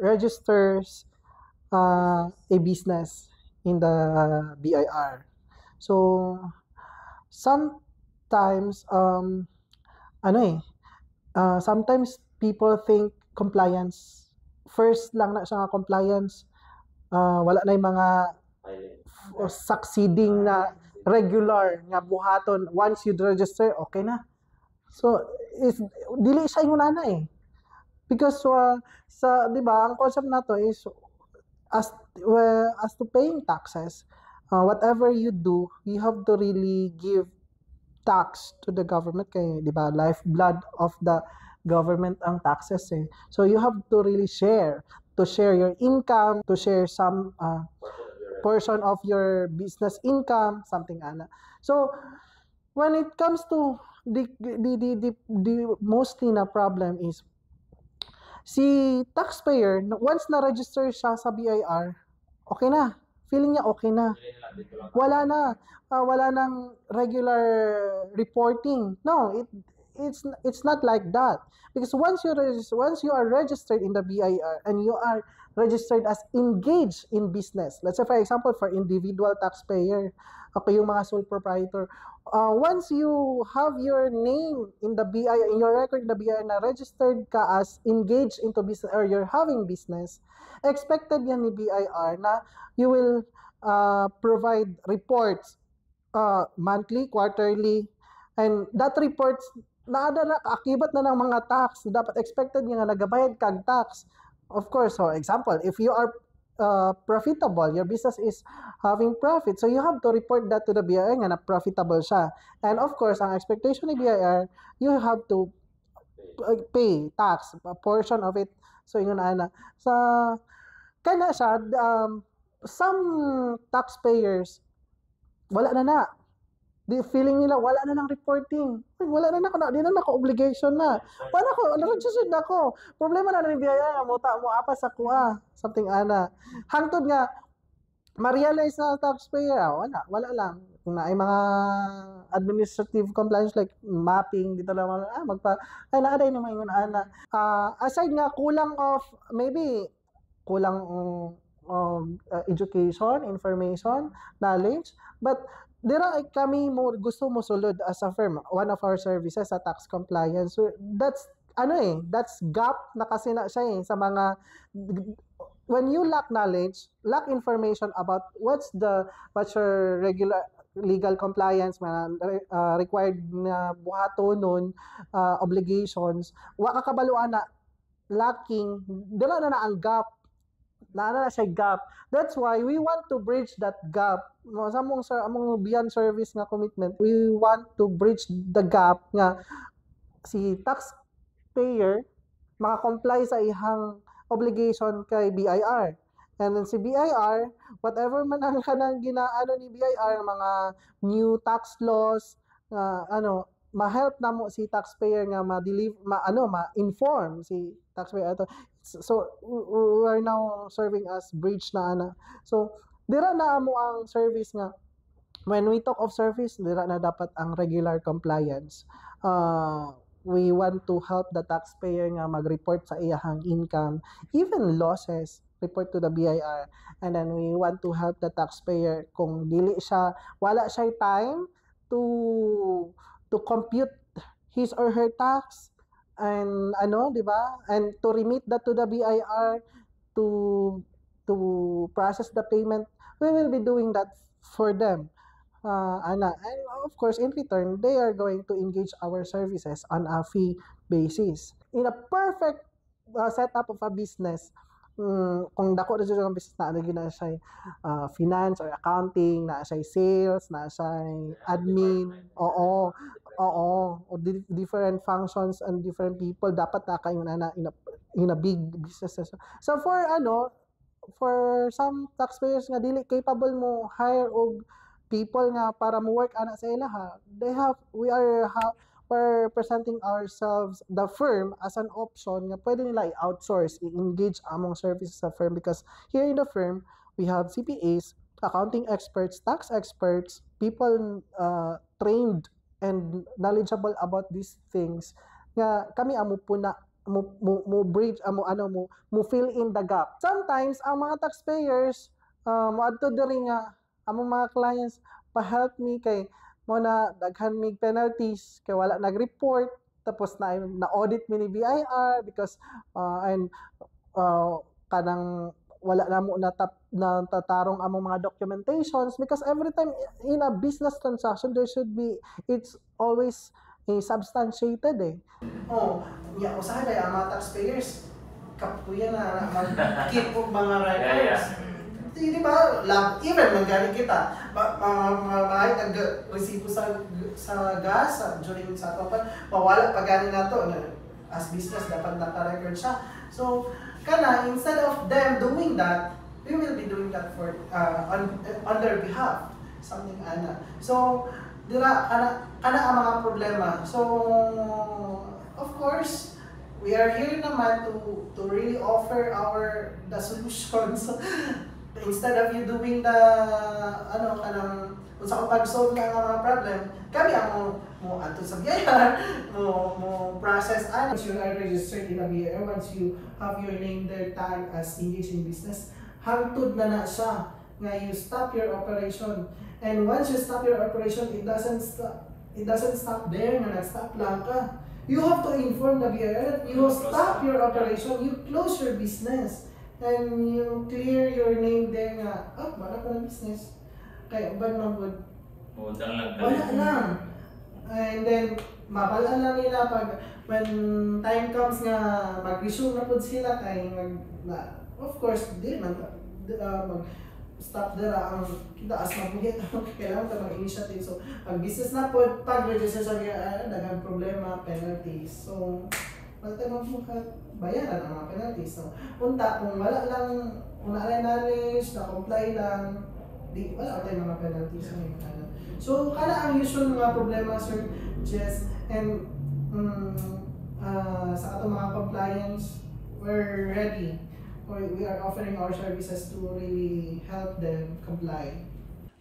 registers a business in the BIR. So sometimes sometimes people think compliance first lang na siya nga compliance, wala na yung mga succeeding na regular nga buhaton. Once you register, okay na. So dili siya yung nana because sa di ba ang concept na to is as to paying taxes, whatever you do, you have to really give tax to the government kay di ba lifeblood of the government ang taxes so you have to really share your income, to share some portion of your business income, something ana. So when it comes to the mostly na problem is si taxpayer, once na-register siya sa BIR, okay na. Feeling niya okay na. Wala na. Wala nang regular reporting. No, it's not like that. Because once you are registered in the BIR and you are registered as engaged in business, let's say for example for individual taxpayer, okay, yung mga sole proprietor, once you have your name in the BIR, in your record in the BIR na registered ka as engaged into business or you're having business, expected yan ni BIR na you will provide reports monthly, quarterly, and that reports akibat na ng mga tax. Dapat expected nga nagabayad kag tax. Of course, so example, if you are profitable, your business is having profit, so you have to report that to the BIR nga na profitable siya. And of course, ang expectation ni BIR, you have to pay tax, a portion of it. So yun ana. Sa kana siya, some taxpayers wala na. Di feeling nila wala na ng reporting. Ay, wala na ako, di na ako obligation na. Paano ko, registered na ako. Problema na ni BIR, mo apa sa kuha, something ana. Hangtod nga ma-realize na taxpayer, wala lang. Kung na ay mga administrative compliance like mapping, dito lang naaday naman yung ana. Aside nga kulang of maybe kulang education, information, knowledge, but dira kami gusto mo sulod as a firm. One of our services sa tax compliance. So that's that's gap na kasi na siya sa mga when you lack knowledge, lack information about what's your regular legal compliance, required na buhaton nun, obligations, wa ka kabaluan na lacking, dala na ang gap. Na siya gap. That's why we want to bridge that gap. Sa among beyond service nga commitment, we want to bridge the gap nga si taxpayer maka-comply sa ihang obligation kay BIR. And then si BIR, whatever man ang kanang ginaano ni BIR, mga new tax laws, ma-help na mo si taxpayer nga ma-inform si taxpayer ato. So we are now serving as bridge na ana. So dira na mo ang service nga. When we talk of service, dira na dapat ang regular compliance. We want to help the taxpayer nga mag-report sa iyahang income, even losses. report to the BIR, and then we want to help the taxpayer kung dili siya, wala siya time to compute his or her tax, and di ba? And to remit that to the BIR to process the payment, we will be doing that for them. And of course, in return, they are going to engage our services on a fee basis. In a perfect setup of a business, kung dako na siya ng business na na siya finance or accounting, na siya sales, na siya admin, oo, o different functions and different people, dapat na kayo na in a big business. So for some taxpayers nga dili capable mo hire og people nga para mo work ana sa ilaha, we're presenting ourselves, the firm, as an option nga pwede nila i-outsource, i-engage among services sa firm, because here in the firm we have CPAs, accounting experts, tax experts, people trained and knowledgeable about these things nga kami amo puna mo bridge mo fill in the gap. Sometimes ang mga taxpayers moadto diri nga among mga clients pa-help me kay mo na daghan mig penalties kay wala nag-report, tapos na audit mi ni BIR because kanang wala na mo natatarong among mga documentations, because every time in a business transaction there should be, it's always substantiated yeah, usahay kay ang mga taxpayers kapuya na mag-keep og mga records. Di ba? Even magaling kita, mahal nag-resibo sa gas during sa topan, mawala pa galing na to. As business, dapat naka-record siya. So, instead of them doing that, we will be doing that for on their behalf. Something So, dira, kana ang mga problema. So, of course, we are here naman to really offer the solutions. Instead of you doing the kung sa pag-solve ng mga problem, kami ang mo ato sa BIR, mo process. Once you are registered in a BIR, once you have your name there tag as engaged in business, hangtod na siya nga you stop your operation. And once you stop your operation, it doesn't stop there, nga nag-stop lang ka. You have to inform the BIR that you stop your operation, you close your business. And you clear your name there nga, wala ko ng business. Kaya uban magod. Wala lang. And then, mapala na nila when time comes nga mag-resume na po sila kay of course, di man stop dira ang kita as mabuhit kailangan ka mag-initiative. So, pag business na po, pag-register sa dagang problema, penalties. So, wala tayo magbukat, bayaran ang mga penalties. So, punta, kung wala lang, knowledge, na-comply lang, wala tayo mga penalties. So, ang usual mga problema, Sir Jess, and sa atong mga compliance, we're ready. We are offering our services to really help them comply.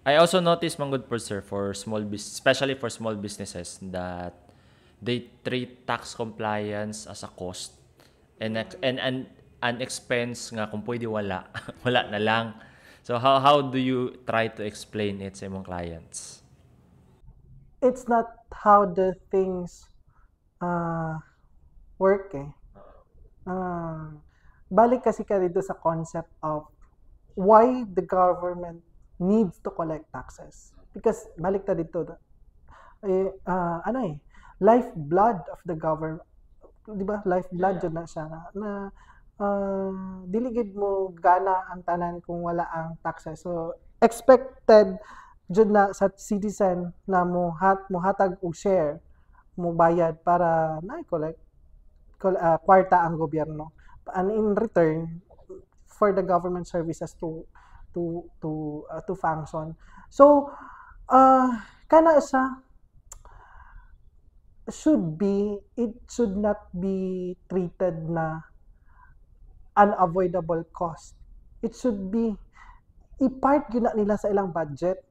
I also noticed, Manggod po, sir, especially for small businesses, that they treat tax compliance as a cost and an expense nga kung pwede wala na lang. So how do you try to explain it sa imong clients? It's not how the things work balik kasi ka dito sa concept of why the government needs to collect taxes. Because balik ta dito lifeblood of the government, di ba? Lifeblood jud na siya na dili gid mo gana ang tanan kung wala ang taxes. So expected jud na sa citizen na mo hatag og share, mo bayad para na-collect kwarta ang gobyerno, and in return for the government services to function. So kana siya it should not be treated na unavoidable cost. It should be i-part yun na nila sa ilang budget.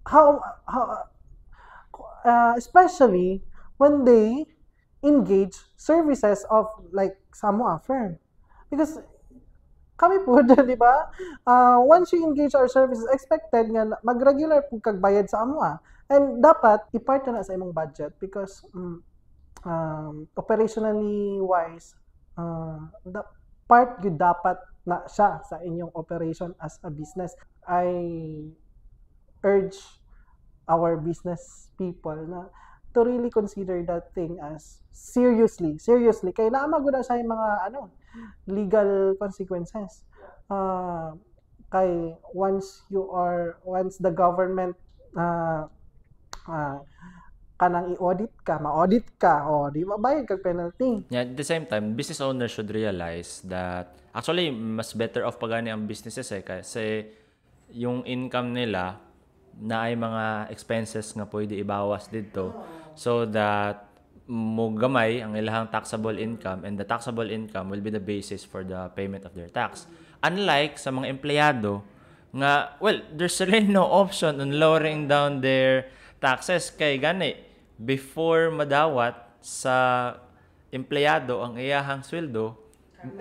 How especially when they engage services of like Samoa firm, because kami po, di ba? Once you engage our services, expected nga mag-regular po kag bayad sa amo. And dapat, i-part na sa imong budget because operationally wise, part yun dapat na siya sa inyong operation as a business. I urge our business people na to really consider that thing as seriously. Kaya naamag na sa mga legal consequences. Kay once the government kanang i-audit ka, ma-audit ka, di mabayad kag penalty. Yeah, at the same time, business owners should realize that actually mas better off pagani ang businesses kasi yung income nila na ay mga expenses nga pwede ibawas dito so that mo gamay ang ilahang taxable income, and the taxable income will be the basis for the payment of their tax. Unlike sa mga empleyado nga, well, there's really no option on lowering down their taxes kay gani before madawat sa empleyado ang iyahang sweldo,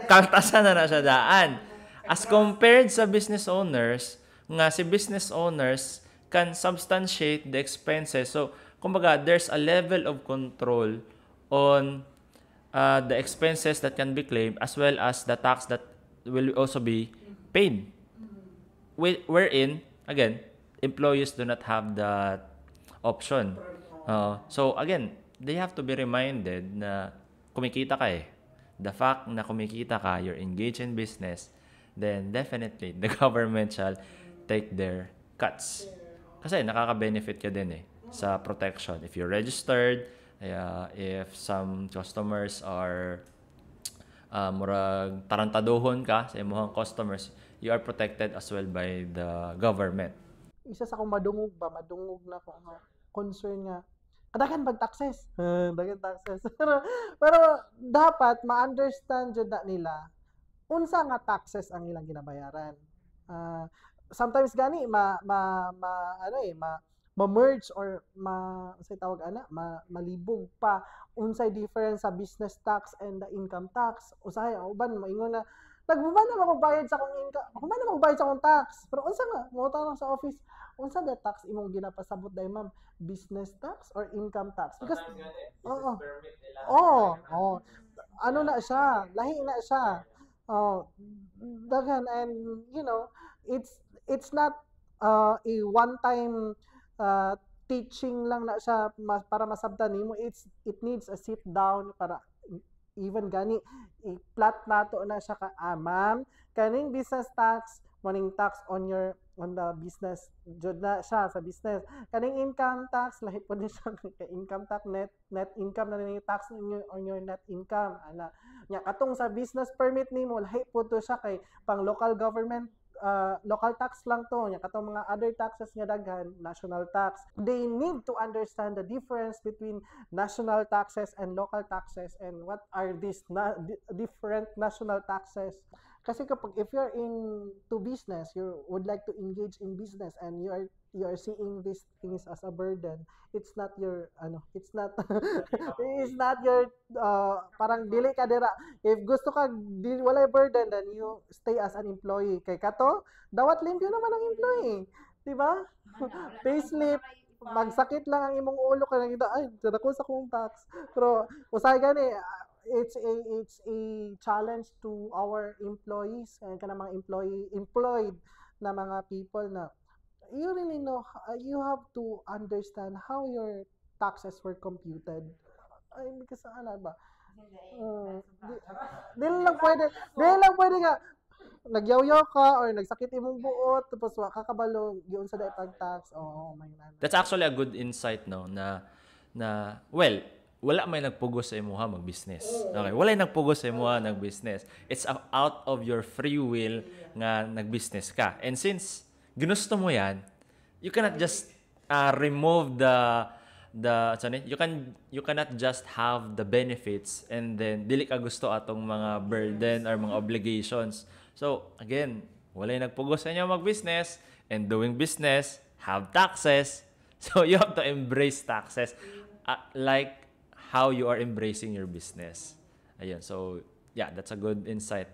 kagtasan na siya daan. As compared sa business owners, nga si business owners can substantiate the expenses. So, kumbaga, there's a level of control on the expenses that can be claimed as well as the tax that will also be paid. Wherein, again, employees do not have that option. So, again, they have to be reminded na kumikita ka The fact na kumikita ka, you're engaged in business, then definitely the government shall take their cuts. Kasi nakaka-benefit ka din sa protection. If you're registered, if some customers are murag tarantaduhon ka sa imong customers, you are protected as well by the government. Isa sa akong madungog na ko concern nga kadagan bag taxes. Dagan taxes. pero dapat ma-understand jud na nila unsa nga taxes ang ilang ginabayaran. Sometimes gani ma-merge or say tawag malibog pa unsay difference sa business tax and the income tax. Usahay uban moingon na nagbuman na ako bayad sa akong income. Human na bayad sa akong tax. Pero unsa nga mo tanong sa office, unsa the tax imong ginapasabot day ma'am? Business tax or income tax? Because ano na siya, lahi na siya. Daghan, and it's not a one time teaching lang na siya para masabtan nimo. It needs a sit down para even gani i-plot nato na siya ka ma'am kaning business tax morning tax on the business jud na siya sa business, kaning income tax lahi po din siya kay income tax net income na ni tax on your net income ana nya katong sa business permit nimo lahi po to siya kay pang local government local tax lang to nya katong mga other taxes nga daghan national tax. They need to understand the difference between national taxes and local taxes and what are these different national taxes. Kasi kapag if you're into business, you would like to engage in business and you are seeing these things as a burden, it's not your it's not your parang dili ka dira. If gusto ka walay burden, then you stay as an employee. Kay kato dawat limpyo naman ang employee, di ba? Payslip, magsakit lang ang imong ulo ka nakita ay dako sa kong tax. Pero usay gani it's a challenge to our employees and kana mga employed na mga people na you really know, you have to understand how your taxes were computed. Ay, kasi ano ba? Dili lang pwede nga nagyaw-yaw ka or nagsakit imong buot tapos wa ka kabalo giun sa pag-tax. My God. That's actually a good insight no na well, wala may nagpugos sa imuha mag-business. Okay, wala nagpugos sa imuha nag-business. It's out of your free will nga nag-business ka. And since ginusto mo yan, you cannot just remove you cannot just have the benefits and then dili ka gusto atong mga burden or mga obligations. So again, walay nagpugos sa inyo mag-business, and doing business have taxes. So you have to embrace taxes like how you are embracing your business. Ayun. So yeah, that's a good insight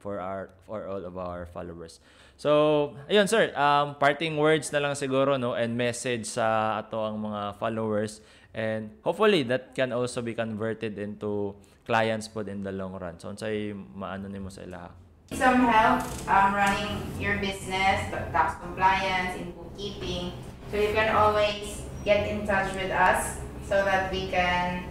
for all of our followers. So, ayun sir, parting words na lang siguro, no, and message sa ato ang mga followers, and hopefully that can also be converted into clients po in the long run. So, unsay maano nimo sa ila? Some help running your business, tax compliance, in bookkeeping. So you can always get in touch with us so that we can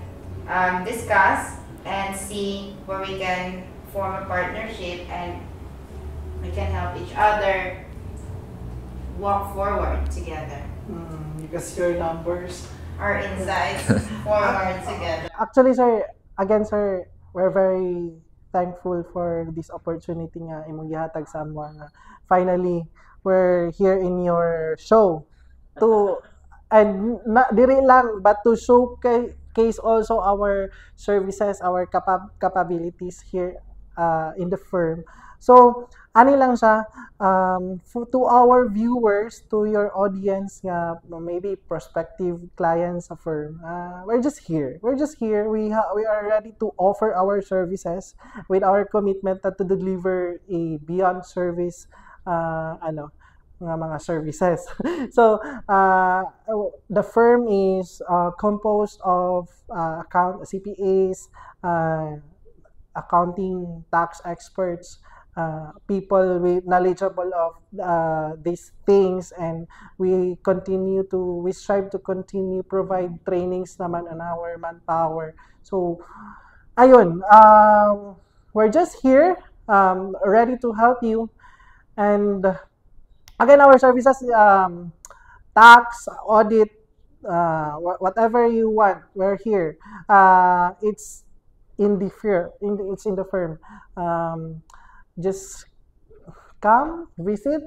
discuss and see where we can form a partnership and we can help each other walk forward together. Because your numbers. Our insights forward together. Actually, sir, again, sir, we're very thankful for this opportunity nga imong gihatag sa amo nga finally we're here in your show to and not diri lang but to showcase also our services, our capabilities here in the firm. So ani lang siya to our viewers, to your audience nga maybe prospective clients sa firm. We're just here. We are ready to offer our services with our commitment to deliver a beyond service mga services. So the firm is composed of CPAs, accounting, tax experts, people with knowledgeable of these things, and we strive to continue provide trainings naman on our manpower. So ayun, we're just here ready to help you, and again our services, tax, audit, whatever you want, we're here. It's in the firm. Just come, visit.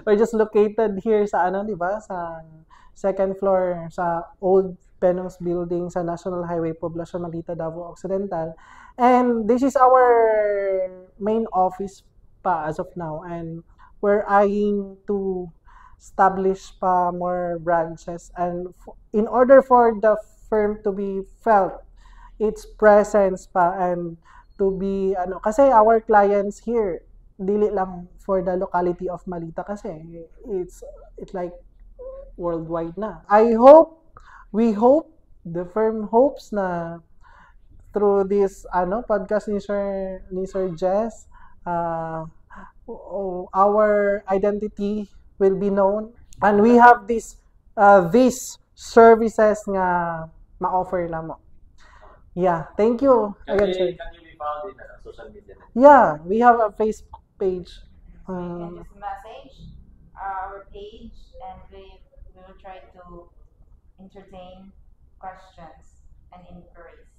We're just located here sa di ba? Sa second floor sa old Penongs building sa National Highway, Poblacion Malita, Davao Occidental. And this is our main office pa as of now, and we're eyeing to establish pa more branches, and in order for the firm to be felt its presence pa, and to be kasi our clients here dili lang for the locality of Malita, kasi it's like worldwide na. We hope, the firm hopes na through this podcast ni Sir Jess, our identity will be known, and we have these services nga ma-offer na mo. Yeah, thank you again, sir. Can you be found in social media? Yeah, we have a Facebook page. You can just message our page and we will try to entertain questions and inquiries.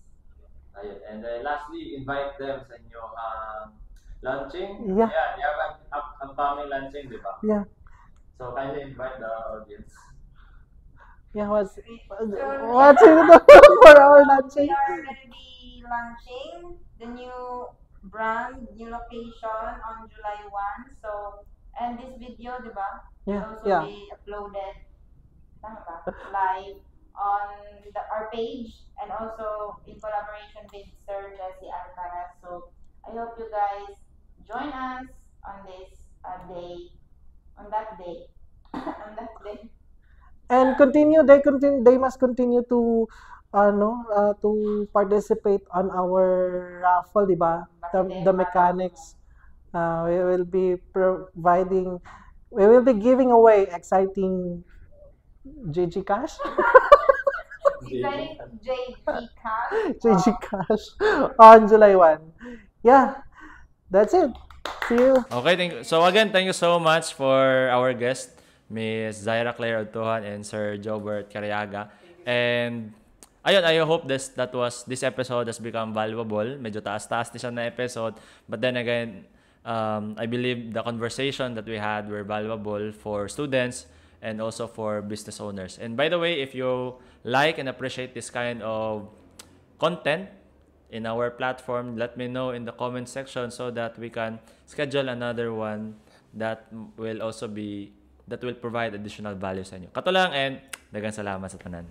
Ayun. And lastly, invite them sa inyong launching. Yeah. You have an upcoming launching, di ba? Yeah. So kindly invite the audience. Yeah, what's it for our launching? We are going to be launching the new brand, new location on July 1. So, and this video, di ba? Yeah, will also yeah. be uploaded live on our page, and also in collaboration with Sir Jesse Alcaraz. So, I hope you guys join us on this day, on that day. And they must continue to to participate on our raffle, di ba? The mechanics. We will be giving away exciting JG Cash. Exciting JP Cash. JG Cash on July 1. Yeah, that's it. See you. Okay, so again, thank you so much for our guest, Ms. Zaira Claire Otuhan and Sir Jobert Cariaga. And ayun, I hope this episode has become valuable. Medyo taas-taas na siya na episode. But then again, I believe the conversation that we had were valuable for students and also for business owners. And by the way, if you like and appreciate this kind of content in our platform, let me know in the comment section so that we can schedule another one that will provide additional value sa inyo. Kato lang, and daghang salamat sa tanan.